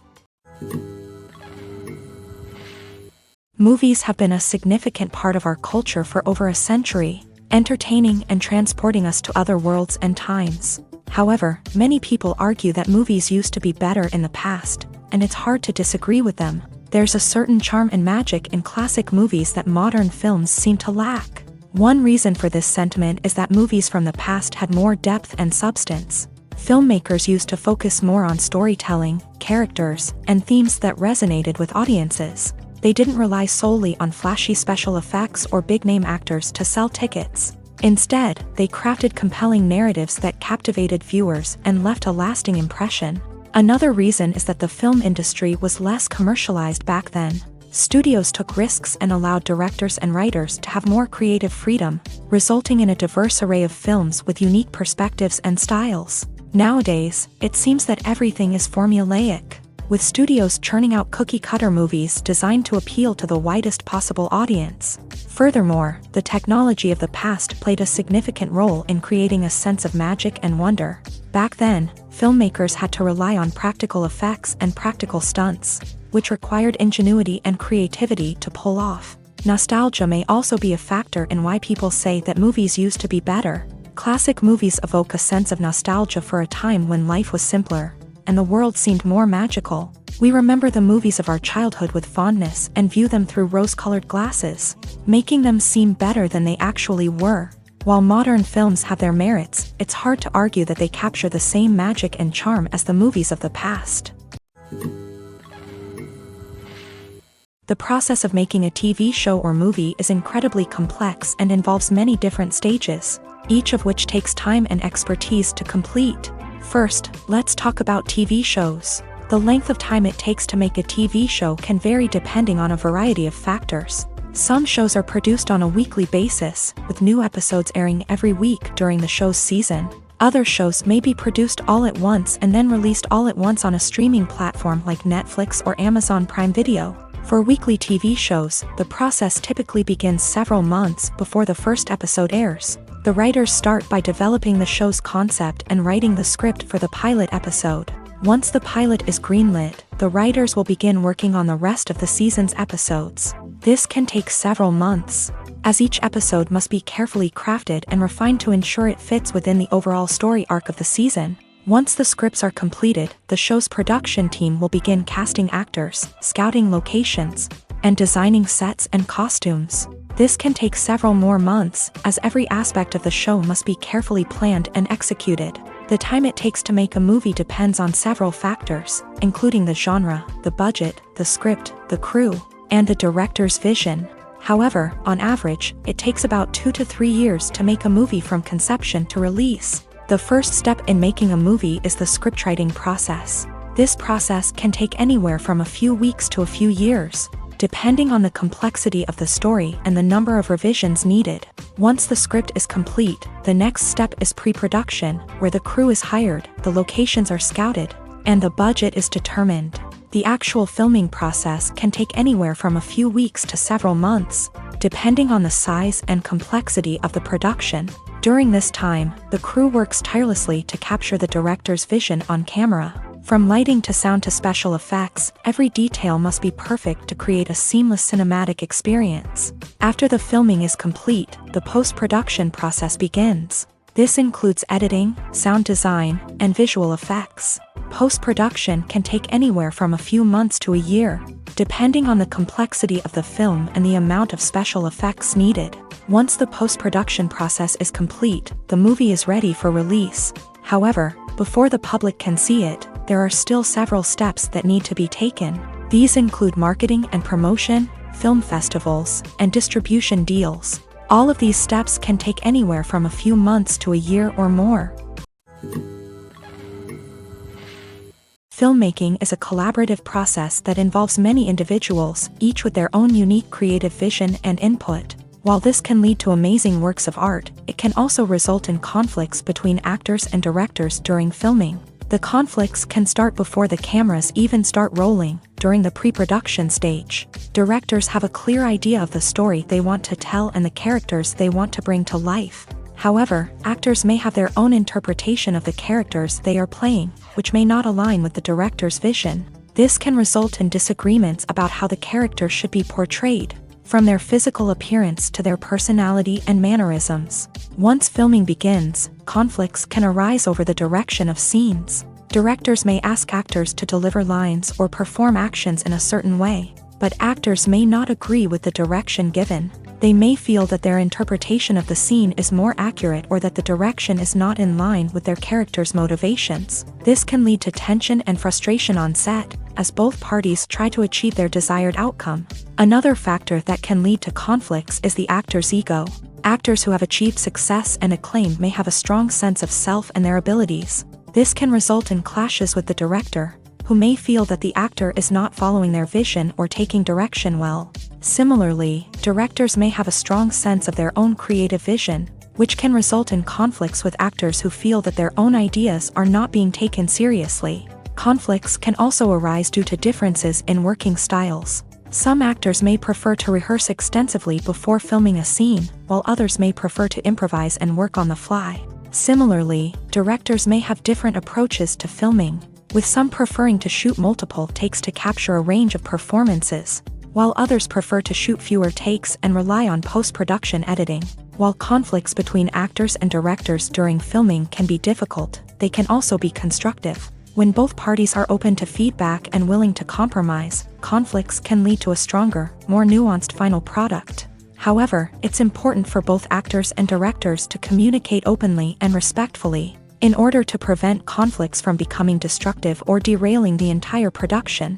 Movies have been a significant part of our culture for over a century, entertaining and transporting us to other worlds and times. However, many people argue that movies used to be better in the past, and it's hard to disagree with them. There's a certain charm and magic in classic movies that modern films seem to lack. One reason for this sentiment is that movies from the past had more depth and substance. filmmakers used to focus more on storytelling, characters, and themes that resonated with audiences. They didn't rely solely on flashy special effects or big-name actors to sell tickets. Instead, they crafted compelling narratives that captivated viewers and left a lasting impression. Another reason is that the film industry was less commercialized back then. Studios took risks and allowed directors and writers to have more creative freedom, resulting in a diverse array of films with unique perspectives and styles. Nowadays, it seems that everything is formulaic, with studios churning out cookie-cutter movies designed to appeal to the widest possible audience. Furthermore, the technology of the past played a significant role in creating a sense of magic and wonder. Back then, filmmakers had to rely on practical effects and practical stunts, which required ingenuity and creativity to pull off. Nostalgia may also be a factor in why people say that movies used to be better. Classic movies evoke a sense of nostalgia for a time when life was simpler, and the world seemed more magical. We remember the movies of our childhood with fondness and view them through rose-colored glasses, making them seem better than they actually were. While modern films have their merits, it's hard to argue that they capture the same magic and charm as the movies of the past. The process of making a TV show or movie is incredibly complex and involves many different stages, each of which takes time and expertise to complete. First, let's talk about TV shows. The length of time it takes to make a TV show can vary depending on a variety of factors. Some shows are produced on a weekly basis, with new episodes airing every week during the show's season. Other shows may be produced all at once and then released all at once on a streaming platform like Netflix or Amazon Prime Video. For weekly TV shows, the process typically begins several months before the first episode airs. The writers start by developing the show's concept and writing the script for the pilot episode. Once the pilot is greenlit, the writers will begin working on the rest of the season's episodes. This can take several months, as each episode must be carefully crafted and refined to ensure it fits within the overall story arc of the season. Once the scripts are completed, the show's production team will begin casting actors, scouting locations, and designing sets and costumes. This can take several more months, as every aspect of the show must be carefully planned and executed. The time it takes to make a movie depends on several factors, including the genre, the budget, the script, the crew, and the director's vision. However, on average, it takes about 2 to 3 years to make a movie from conception to release. The first step in making a movie is the scriptwriting process. This process can take anywhere from a few weeks to a few years, depending on the complexity of the story and the number of revisions needed. Once the script is complete, the next step is pre-production, where the crew is hired, the locations are scouted, and the budget is determined. The actual filming process can take anywhere from a few weeks to several months, depending on the size and complexity of the production. During this time, the crew works tirelessly to capture the director's vision on camera. From lighting to sound to special effects, every detail must be perfect to create a seamless cinematic experience. After the filming is complete, the post-production process begins. This includes editing, sound design, and visual effects. Post-production can take anywhere from a few months to a year, depending on the complexity of the film and the amount of special effects needed. Once the post-production process is complete, the movie is ready for release. However, before the public can see it, there are still several steps that need to be taken. These include marketing and promotion, film festivals, and distribution deals. All of these steps can take anywhere from a few months to a year or more. Filmmaking is a collaborative process that involves many individuals, each with their own unique creative vision and input. While this can lead to amazing works of art, it can also result in conflicts between actors and directors during filming. The conflicts can start before the cameras even start rolling, during the pre-production stage. Directors have a clear idea of the story they want to tell and the characters they want to bring to life. However, actors may have their own interpretation of the characters they are playing, which may not align with the director's vision. This can result in disagreements about how the character should be portrayed, from their physical appearance to their personality and mannerisms. Once filming begins, conflicts can arise over the direction of scenes. Directors may ask actors to deliver lines or perform actions in a certain way, but actors may not agree with the direction given. They may feel that their interpretation of the scene is more accurate or that the direction is not in line with their character's motivations. This can lead to tension and frustration on set, as both parties try to achieve their desired outcome. Another factor that can lead to conflicts is the actor's ego. Actors who have achieved success and acclaim may have a strong sense of self and their abilities. This can result in clashes with the director, who may feel that the actor is not following their vision or taking direction well. Similarly, directors may have a strong sense of their own creative vision, which can result in conflicts with actors who feel that their own ideas are not being taken seriously. Conflicts can also arise due to differences in working styles. Some actors may prefer to rehearse extensively before filming a scene, while others may prefer to improvise and work on the fly. Similarly, directors may have different approaches to filming, with some preferring to shoot multiple takes to capture a range of performances, while others prefer to shoot fewer takes and rely on post-production editing. While conflicts between actors and directors during filming can be difficult, they can also be constructive. When both parties are open to feedback and willing to compromise, conflicts can lead to a stronger, more nuanced final product. However, it's important for both actors and directors to communicate openly and respectfully, in order to prevent conflicts from becoming destructive or derailing the entire production.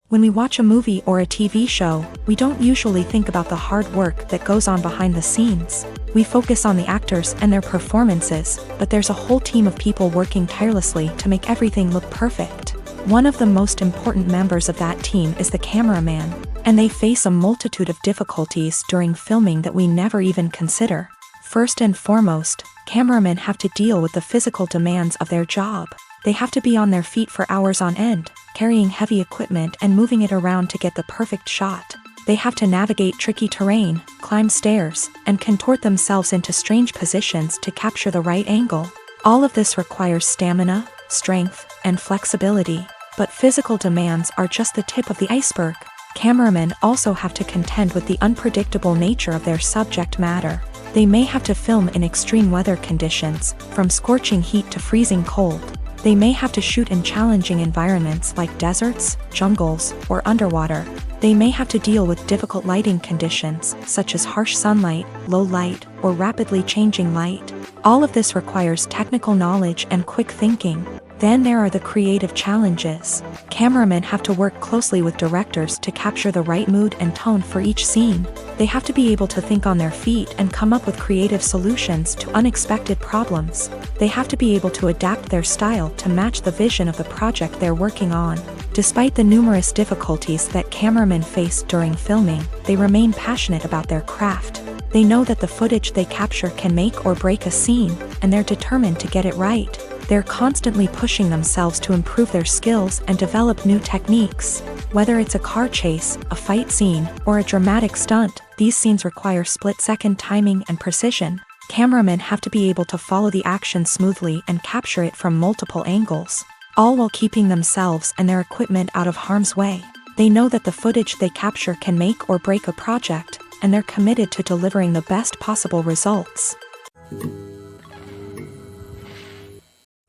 When we watch a movie or a TV show, we don't usually think about the hard work that goes on behind the scenes. We focus on the actors and their performances, but there's a whole team of people working tirelessly to make everything look perfect. One of the most important members of that team is the cameraman, and they face a multitude of difficulties during filming that we never even consider. First and foremost, cameramen have to deal with the physical demands of their job. They have to be on their feet for hours on end, carrying heavy equipment and moving it around to get the perfect shot. They have to navigate tricky terrain, climb stairs, and contort themselves into strange positions to capture the right angle. All of this requires stamina, strength, and flexibility. But physical demands are just the tip of the iceberg. Cameramen also have to contend with the unpredictable nature of their subject matter. They may have to film in extreme weather conditions, from scorching heat to freezing cold. They may have to shoot in challenging environments like deserts, jungles, or underwater. They may have to deal with difficult lighting conditions, such as harsh sunlight, low light, or rapidly changing light. All of this requires technical knowledge and quick thinking. Then there are the creative challenges. Cameramen have to work closely with directors to capture the right mood and tone for each scene. They have to be able to think on their feet and come up with creative solutions to unexpected problems. They have to be able to adapt their style to match the vision of the project they're working on. Despite the numerous difficulties that cameramen face during filming, they remain passionate about their craft. They know that the footage they capture can make or break a scene, and they're determined to get it right. They're constantly pushing themselves to improve their skills and develop new techniques. Whether it's a car chase, a fight scene, or a dramatic stunt, these scenes require split-second timing and precision. Cameramen have to be able to follow the action smoothly and capture it from multiple angles, all while keeping themselves and their equipment out of harm's way. They know that the footage they capture can make or break a project, and they're committed to delivering the best possible results.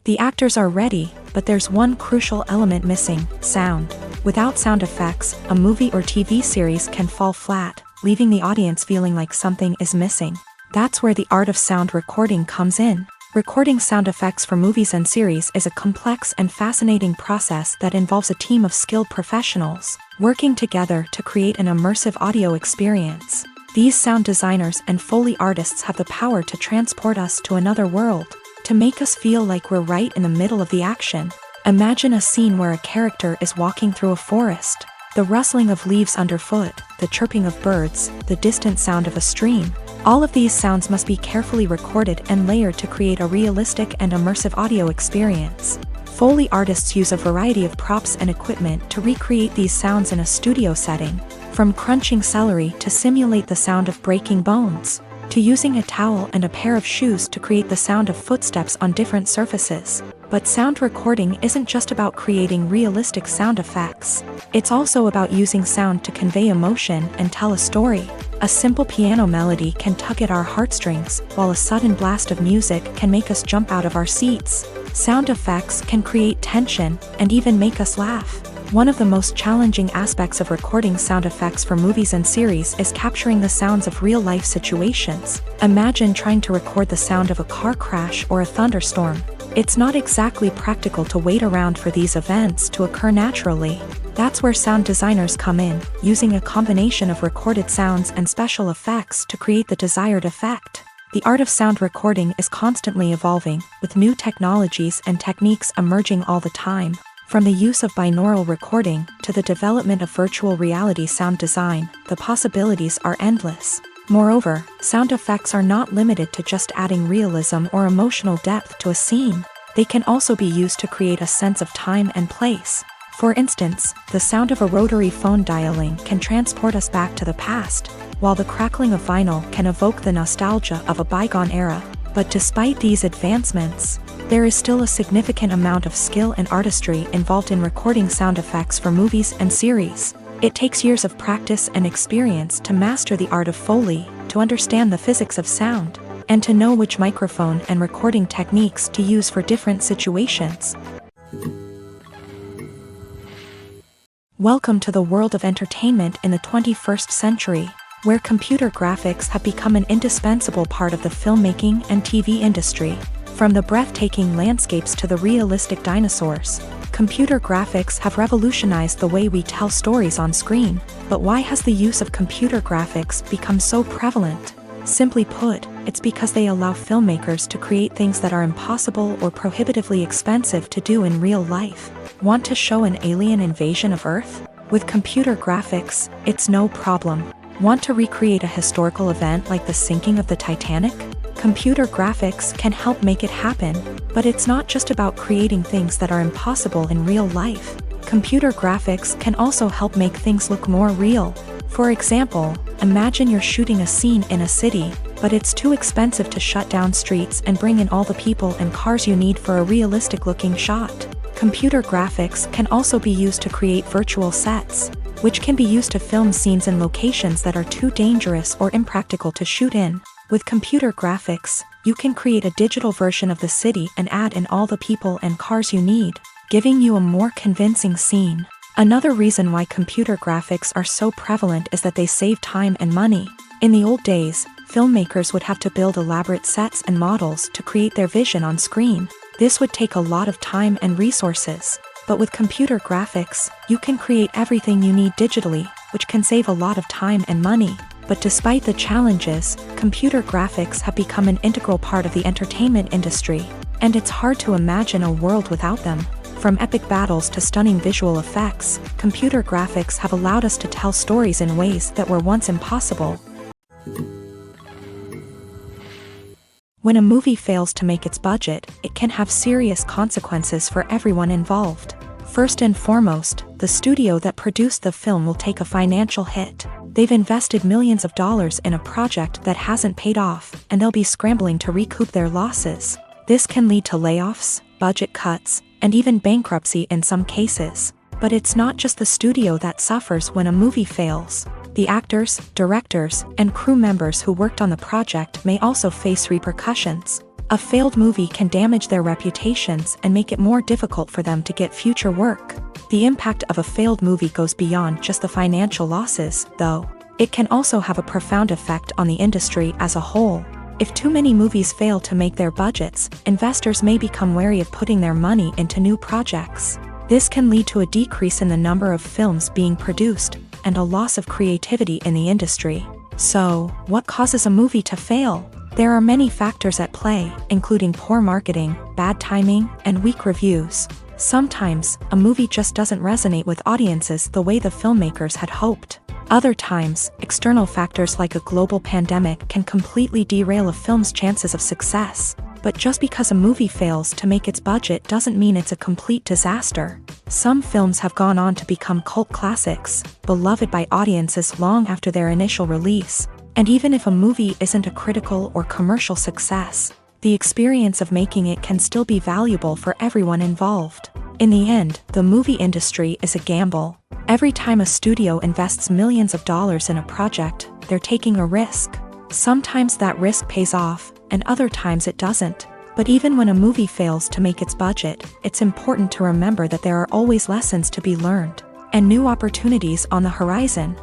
The actors are ready, but there's one crucial element missing: sound. Without sound effects, a movie or TV series can fall flat, leaving the audience feeling like something is missing. That's where the art of sound recording comes in. Recording sound effects for movies and series is a complex and fascinating process that involves a team of skilled professionals working together to create an immersive audio experience. These sound designers and Foley artists have the power to transport us to another world, to make us feel like we're right in the middle of the action. Imagine a scene where a character is walking through a forest. The rustling of leaves underfoot, the chirping of birds, the distant sound of a stream. All of these sounds must be carefully recorded and layered to create a realistic and immersive audio experience. Foley artists use a variety of props and equipment to recreate these sounds in a studio setting, from crunching celery to simulate the sound of breaking bones, to using a towel and a pair of shoes to create the sound of footsteps on different surfaces. But sound recording isn't just about creating realistic sound effects. It's also about using sound to convey emotion and tell a story. A simple piano melody can tug at our heartstrings, while a sudden blast of music can make us jump out of our seats. Sound effects can create tension and even make us laugh. One of the most challenging aspects of recording sound effects for movies and series is capturing the sounds of real-life situations. Imagine trying to record the sound of a car crash or a thunderstorm. It's not exactly practical to wait around for these events to occur naturally. That's where sound designers come in, using a combination of recorded sounds and special effects to create the desired effect. The art of sound recording is constantly evolving, with new technologies and techniques emerging all the time. From the use of binaural recording to the development of virtual reality sound design, the possibilities are endless. Moreover, sound effects are not limited to just adding realism or emotional depth to a scene. They can also be used to create a sense of time and place. For instance, the sound of a rotary phone dialing can transport us back to the past, while the crackling of vinyl can evoke the nostalgia of a bygone era. But despite these advancements, there is still a significant amount of skill and artistry involved in recording sound effects for movies and series. It takes years of practice and experience to master the art of Foley, to understand the physics of sound, and to know which microphone and recording techniques to use for different situations. Welcome to the world of entertainment in the 21st century, where computer graphics have become an indispensable part of the filmmaking and TV industry. From the breathtaking landscapes to the realistic dinosaurs, computer graphics have revolutionized the way we tell stories on screen. But why has the use of computer graphics become so prevalent? Simply put, it's because they allow filmmakers to create things that are impossible or prohibitively expensive to do in real life. Want to show an alien invasion of Earth? With computer graphics, it's no problem. Want to recreate a historical event like the sinking of the Titanic? Computer graphics can help make it happen, but it's not just about creating things that are impossible in real life. Computer graphics can also help make things look more real. For example, imagine you're shooting a scene in a city, but it's too expensive to shut down streets and bring in all the people and cars you need for a realistic-looking shot. Computer graphics can also be used to create virtual sets, which can be used to film scenes in locations that are too dangerous or impractical to shoot in. With computer graphics, you can create a digital version of the city and add in all the people and cars you need, giving you a more convincing scene. Another reason why computer graphics are so prevalent is that they save time and money. In the old days, filmmakers would have to build elaborate sets and models to create their vision on screen. This would take a lot of time and resources. But with computer graphics, you can create everything you need digitally, which can save a lot of time and money. But despite the challenges, computer graphics have become an integral part of the entertainment industry, and it's hard to imagine a world without them. From epic battles to stunning visual effects, computer graphics have allowed us to tell stories in ways that were once impossible. When a movie fails to make its budget, it can have serious consequences for everyone involved. First and foremost, the studio that produced the film will take a financial hit. They've invested millions of dollars in a project that hasn't paid off, and they'll be scrambling to recoup their losses. This can lead to layoffs, budget cuts, and even bankruptcy in some cases. But it's not just the studio that suffers when a movie fails. The actors, directors, and crew members who worked on the project may also face repercussions. A failed movie can damage their reputations and make it more difficult for them to get future work. The impact of a failed movie goes beyond just the financial losses, though. It can also have a profound effect on the industry as a whole. If too many movies fail to make their budgets, investors may become wary of putting their money into new projects. This can lead to a decrease in the number of films being produced, and a loss of creativity in the industry. So, what causes a movie to fail? There are many factors at play, including poor marketing, bad timing, and weak reviews. Sometimes, a movie just doesn't resonate with audiences the way the filmmakers had hoped. Other times, external factors like a global pandemic can completely derail a film's chances of success. But just because a movie fails to make its budget doesn't mean it's a complete disaster. Some films have gone on to become cult classics, beloved by audiences long after their initial release. And even if a movie isn't a critical or commercial success, the experience of making it can still be valuable for everyone involved. In the end, the movie industry is a gamble. Every time a studio invests millions of dollars in a project, they're taking a risk. Sometimes that risk pays off, and other times it doesn't. But even when a movie fails to make its budget, it's important to remember that there are always lessons to be learned, and new opportunities on the horizon.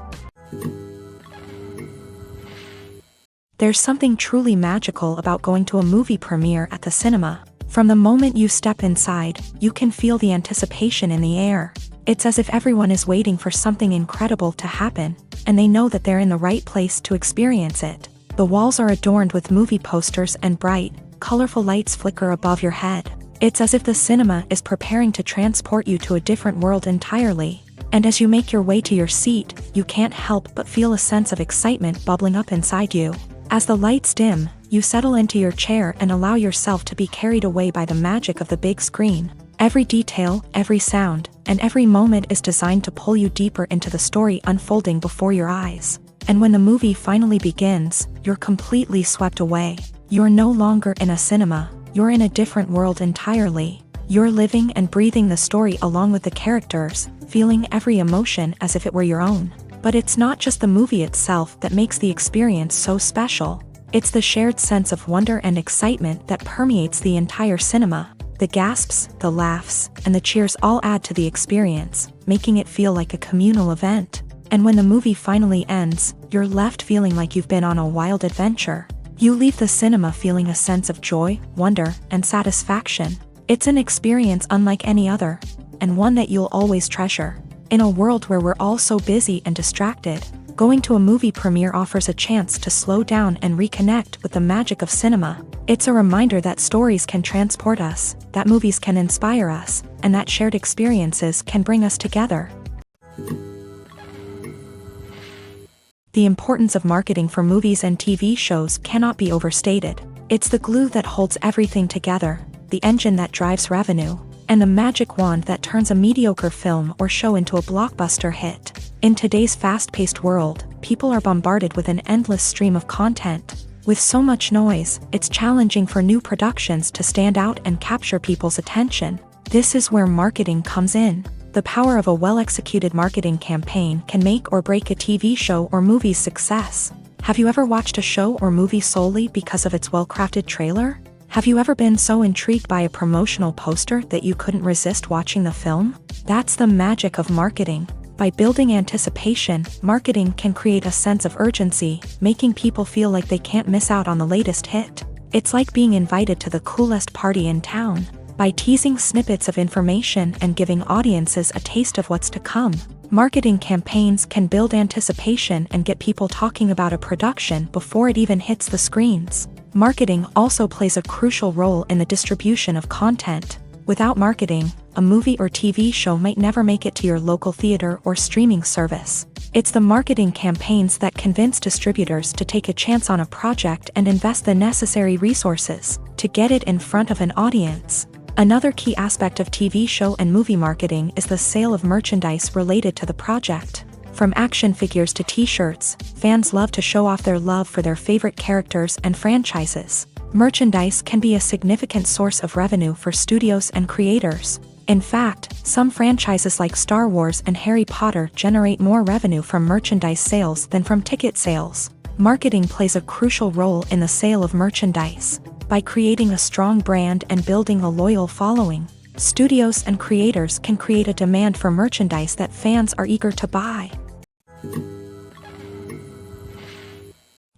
There's something truly magical about going to a movie premiere at the cinema. From the moment you step inside, you can feel the anticipation in the air. It's as if everyone is waiting for something incredible to happen, and they know that they're in the right place to experience it. The walls are adorned with movie posters and bright, colorful lights flicker above your head. It's as if the cinema is preparing to transport you to a different world entirely. And as you make your way to your seat, you can't help but feel a sense of excitement bubbling up inside you. As the lights dim, you settle into your chair and allow yourself to be carried away by the magic of the big screen. Every detail, every sound, and every moment is designed to pull you deeper into the story unfolding before your eyes. And when the movie finally begins, you're completely swept away. You're no longer in a cinema, you're in a different world entirely. You're living and breathing the story along with the characters, feeling every emotion as if it were your own. But it's not just the movie itself that makes the experience so special. It's the shared sense of wonder and excitement that permeates the entire cinema. The gasps, the laughs, and the cheers all add to the experience, making it feel like a communal event. And when the movie finally ends, you're left feeling like you've been on a wild adventure. You leave the cinema feeling a sense of joy, wonder, and satisfaction. It's an experience unlike any other, and one that you'll always treasure. In a world where we're all so busy and distracted, going to a movie premiere offers a chance to slow down and reconnect with the magic of cinema. It's a reminder that stories can transport us, that movies can inspire us, and that shared experiences can bring us together. The importance of marketing for movies and TV shows cannot be overstated. It's the glue that holds everything together, the engine that drives revenue, and the magic wand that turns a mediocre film or show into a blockbuster hit. In today's fast-paced world, people are bombarded with an endless stream of content. With so much noise, it's challenging for new productions to stand out and capture people's attention. This is where marketing comes in. The power of a well-executed marketing campaign can make or break a TV show or movie's success. Have you ever watched a show or movie solely because of its well-crafted trailer? Have you ever been so intrigued by a promotional poster that you couldn't resist watching the film? That's the magic of marketing. By building anticipation, marketing can create a sense of urgency, making people feel like they can't miss out on the latest hit. It's like being invited to the coolest party in town. By teasing snippets of information and giving audiences a taste of what's to come, marketing campaigns can build anticipation and get people talking about a production before it even hits the screens. Marketing also plays a crucial role in the distribution of content. Without marketing, a movie or TV show might never make it to your local theater or streaming service. It's the marketing campaigns that convince distributors to take a chance on a project and invest the necessary resources to get it in front of an audience. Another key aspect of TV show and movie marketing is the sale of merchandise related to the project. From action figures to t-shirts, fans love to show off their love for their favorite characters and franchises. Merchandise can be a significant source of revenue for studios and creators. In fact, some franchises like Star Wars and Harry Potter generate more revenue from merchandise sales than from ticket sales. Marketing plays a crucial role in the sale of merchandise. By creating a strong brand and building a loyal following, studios and creators can create a demand for merchandise that fans are eager to buy.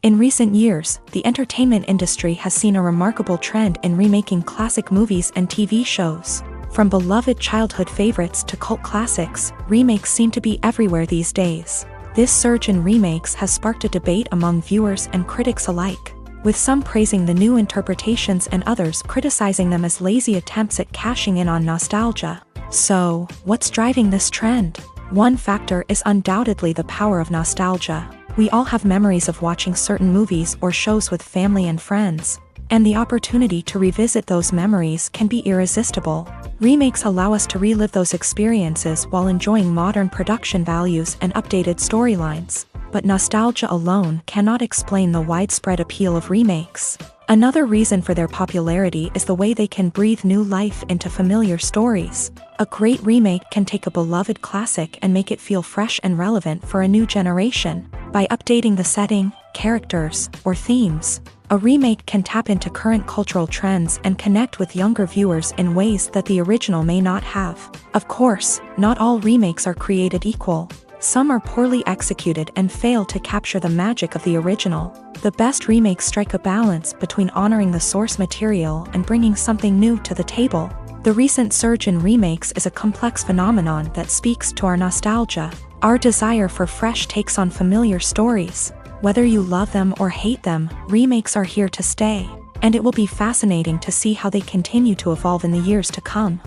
In recent years, the entertainment industry has seen a remarkable trend in remaking classic movies and TV shows. From beloved childhood favorites to cult classics, remakes seem to be everywhere these days. This surge in remakes has sparked a debate among viewers and critics alike, with some praising the new interpretations and others criticizing them as lazy attempts at cashing in on nostalgia. So, what's driving this trend? One factor is undoubtedly the power of nostalgia. We all have memories of watching certain movies or shows with family and friends, and the opportunity to revisit those memories can be irresistible. Remakes allow us to relive those experiences while enjoying modern production values and updated storylines. But nostalgia alone cannot explain the widespread appeal of remakes. Another reason for their popularity is the way they can breathe new life into familiar stories. A great remake can take a beloved classic and make it feel fresh and relevant for a new generation. By updating the setting, characters, or themes, A remake can tap into current cultural trends and connect with younger viewers in ways that the original may not have. Of course, not all remakes are created equal. Some are poorly executed and fail to capture the magic of the original. The best remakes strike a balance between honoring the source material and bringing something new to the table. The recent surge in remakes is a complex phenomenon that speaks to our nostalgia, our desire for fresh takes on familiar stories. Whether you love them or hate them, remakes are here to stay, and it will be fascinating to see how they continue to evolve in the years to come.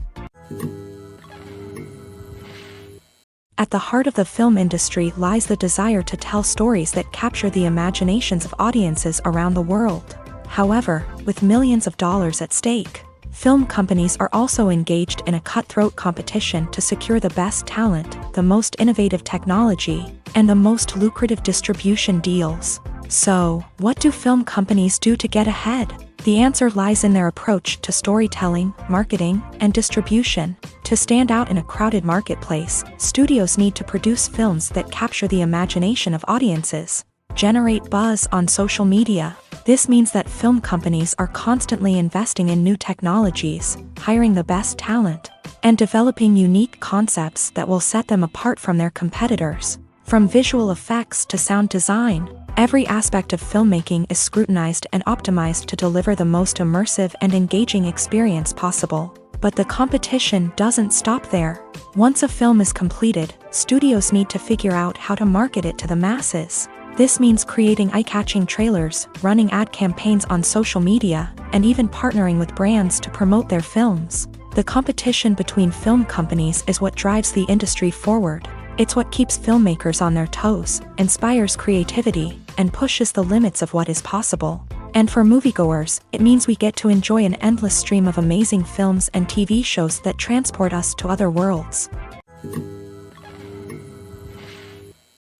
At the heart of the film industry lies the desire to tell stories that capture the imaginations of audiences around the world. However, with millions of dollars at stake, film companies are also engaged in a cutthroat competition to secure the best talent, the most innovative technology, and the most lucrative distribution deals. So, what do film companies do to get ahead? The answer lies in their approach to storytelling, marketing, and distribution. To stand out in a crowded marketplace, studios need to produce films that capture the imagination of audiences, generate buzz on social media. This means that film companies are constantly investing in new technologies, hiring the best talent, and developing unique concepts that will set them apart from their competitors. From visual effects to sound design, every aspect of filmmaking is scrutinized and optimized to deliver the most immersive and engaging experience possible. But the competition doesn't stop there. Once a film is completed, studios need to figure out how to market it to the masses. This means creating eye-catching trailers, running ad campaigns on social media, and even partnering with brands to promote their films. The competition between film companies is what drives the industry forward. It's what keeps filmmakers on their toes, inspires creativity, and pushes the limits of what is possible. And for moviegoers, it means we get to enjoy an endless stream of amazing films and TV shows that transport us to other worlds.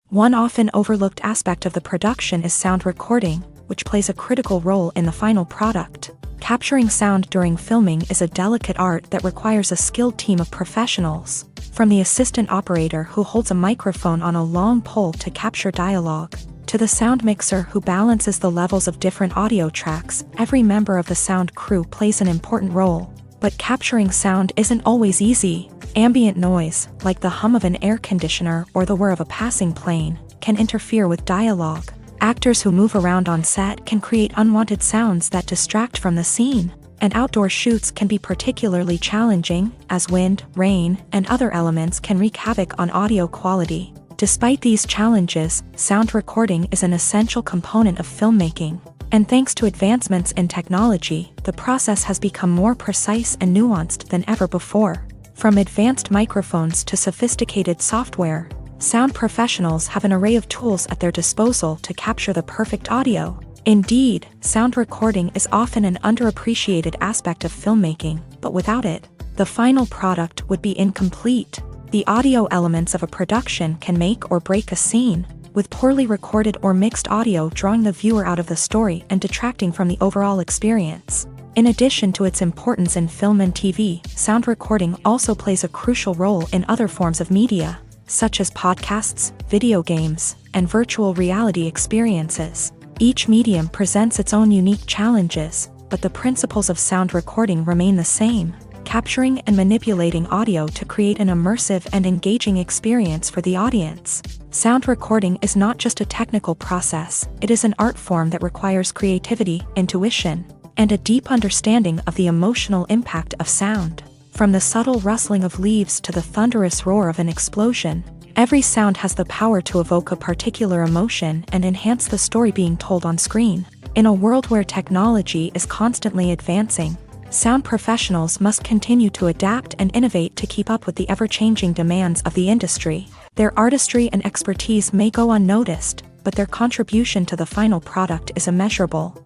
One often overlooked aspect of the production is sound recording, which plays a critical role in the final product. Capturing sound during filming is a delicate art that requires a skilled team of professionals. From the assistant operator who holds a microphone on a long pole to capture dialogue, to the sound mixer who balances the levels of different audio tracks, every member of the sound crew plays an important role. But capturing sound isn't always easy. Ambient noise, like the hum of an air conditioner or the whir of a passing plane, can interfere with dialogue. Actors who move around on set can create unwanted sounds that distract from the scene. And outdoor shoots can be particularly challenging, as wind, rain, and other elements can wreak havoc on audio quality. Despite these challenges, sound recording is an essential component of filmmaking. And thanks to advancements in technology, the process has become more precise and nuanced than ever before. From advanced microphones to sophisticated software, sound professionals have an array of tools at their disposal to capture the perfect audio. Indeed, sound recording is often an underappreciated aspect of filmmaking, but without it, the final product would be incomplete. The audio elements of a production can make or break a scene, with poorly recorded or mixed audio drawing the viewer out of the story and detracting from the overall experience. In addition to its importance in film and TV, sound recording also plays a crucial role in other forms of media, such as podcasts, video games, and virtual reality experiences. Each medium presents its own unique challenges, but the principles of sound recording remain the same, capturing and manipulating audio to create an immersive and engaging experience for the audience. Sound recording is not just a technical process, it is an art form that requires creativity, intuition, and a deep understanding of the emotional impact of sound. From the subtle rustling of leaves to the thunderous roar of an explosion, every sound has the power to evoke a particular emotion and enhance the story being told on screen. In a world where technology is constantly advancing, sound professionals must continue to adapt and innovate to keep up with the ever-changing demands of the industry. Their artistry and expertise may go unnoticed, but their contribution to the final product is immeasurable.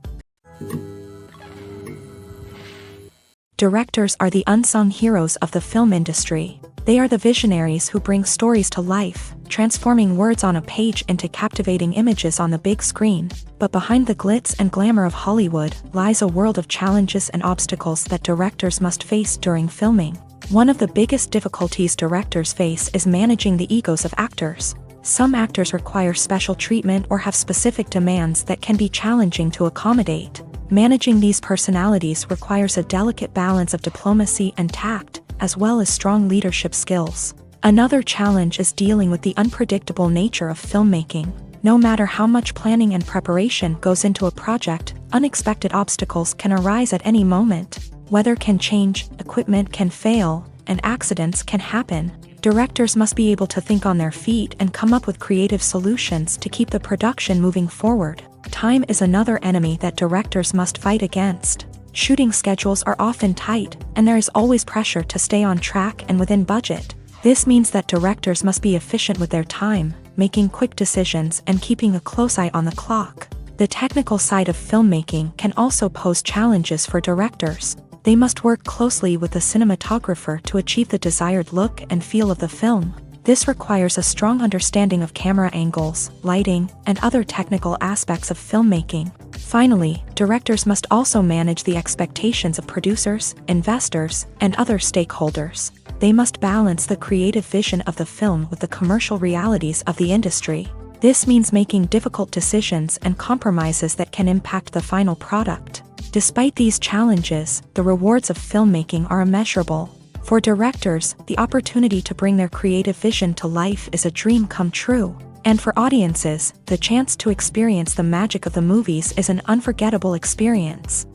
Directors are the unsung heroes of the film industry. They are the visionaries who bring stories to life, transforming words on a page into captivating images on the big screen. But behind the glitz and glamour of Hollywood lies a world of challenges and obstacles that directors must face during filming. One of the biggest difficulties directors face is managing the egos of actors. Some actors require special treatment or have specific demands that can be challenging to accommodate. Managing these personalities requires a delicate balance of diplomacy and tact, as well as strong leadership skills. Another challenge is dealing with the unpredictable nature of filmmaking. No matter how much planning and preparation goes into a project, unexpected obstacles can arise at any moment. Weather can change, equipment can fail, and accidents can happen. Directors must be able to think on their feet and come up with creative solutions to keep the production moving forward. Time is another enemy that directors must fight against. Shooting schedules are often tight, and there is always pressure to stay on track and within budget. This means that directors must be efficient with their time, making quick decisions and keeping a close eye on the clock. The technical side of filmmaking can also pose challenges for directors. They must work closely with the cinematographer to achieve the desired look and feel of the film. This requires a strong understanding of camera angles, lighting, and other technical aspects of filmmaking. Finally, directors must also manage the expectations of producers, investors, and other stakeholders. They must balance the creative vision of the film with the commercial realities of the industry. This means making difficult decisions and compromises that can impact the final product. Despite these challenges, the rewards of filmmaking are immeasurable. For directors, the opportunity to bring their creative vision to life is a dream come true. And for audiences, the chance to experience the magic of the movies is an unforgettable experience.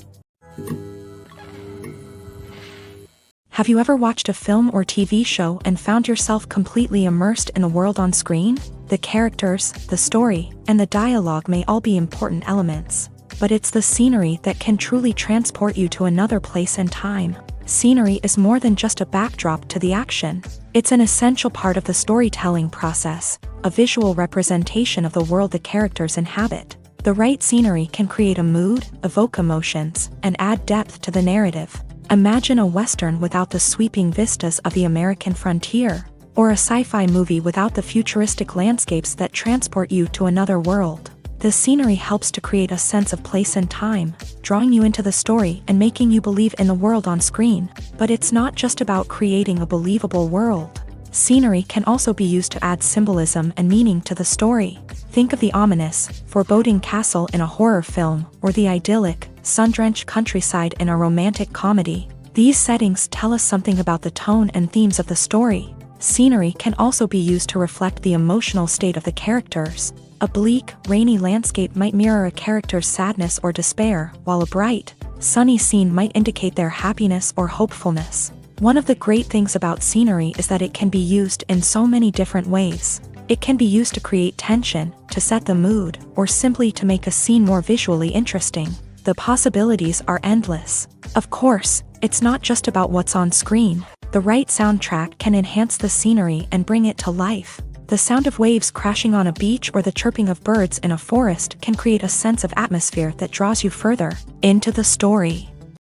Have you ever watched a film or TV show and found yourself completely immersed in the world on screen? The characters, the story, and the dialogue may all be important elements, but it's the scenery that can truly transport you to another place and time. Scenery is more than just a backdrop to the action. It's an essential part of the storytelling process, a visual representation of the world the characters inhabit. The right scenery can create a mood, evoke emotions, and add depth to the narrative. Imagine a Western without the sweeping vistas of the American frontier, or a sci-fi movie without the futuristic landscapes that transport you to another world. The scenery helps to create a sense of place and time, drawing you into the story and making you believe in the world on screen. But it's not just about creating a believable world. Scenery can also be used to add symbolism and meaning to the story. Think of the ominous, foreboding castle in a horror film, or the idyllic, sun-drenched countryside in a romantic comedy. These settings tell us something about the tone and themes of the story. Scenery can also be used to reflect the emotional state of the characters. A bleak, rainy landscape might mirror a character's sadness or despair, while a bright, sunny scene might indicate their happiness or hopefulness. One of the great things about scenery is that it can be used in so many different ways. It can be used to create tension, to set the mood, or simply to make a scene more visually interesting. The possibilities are endless. Of course, it's not just about what's on screen. The right soundtrack can enhance the scenery and bring it to life. The sound of waves crashing on a beach or the chirping of birds in a forest can create a sense of atmosphere that draws you further into the story.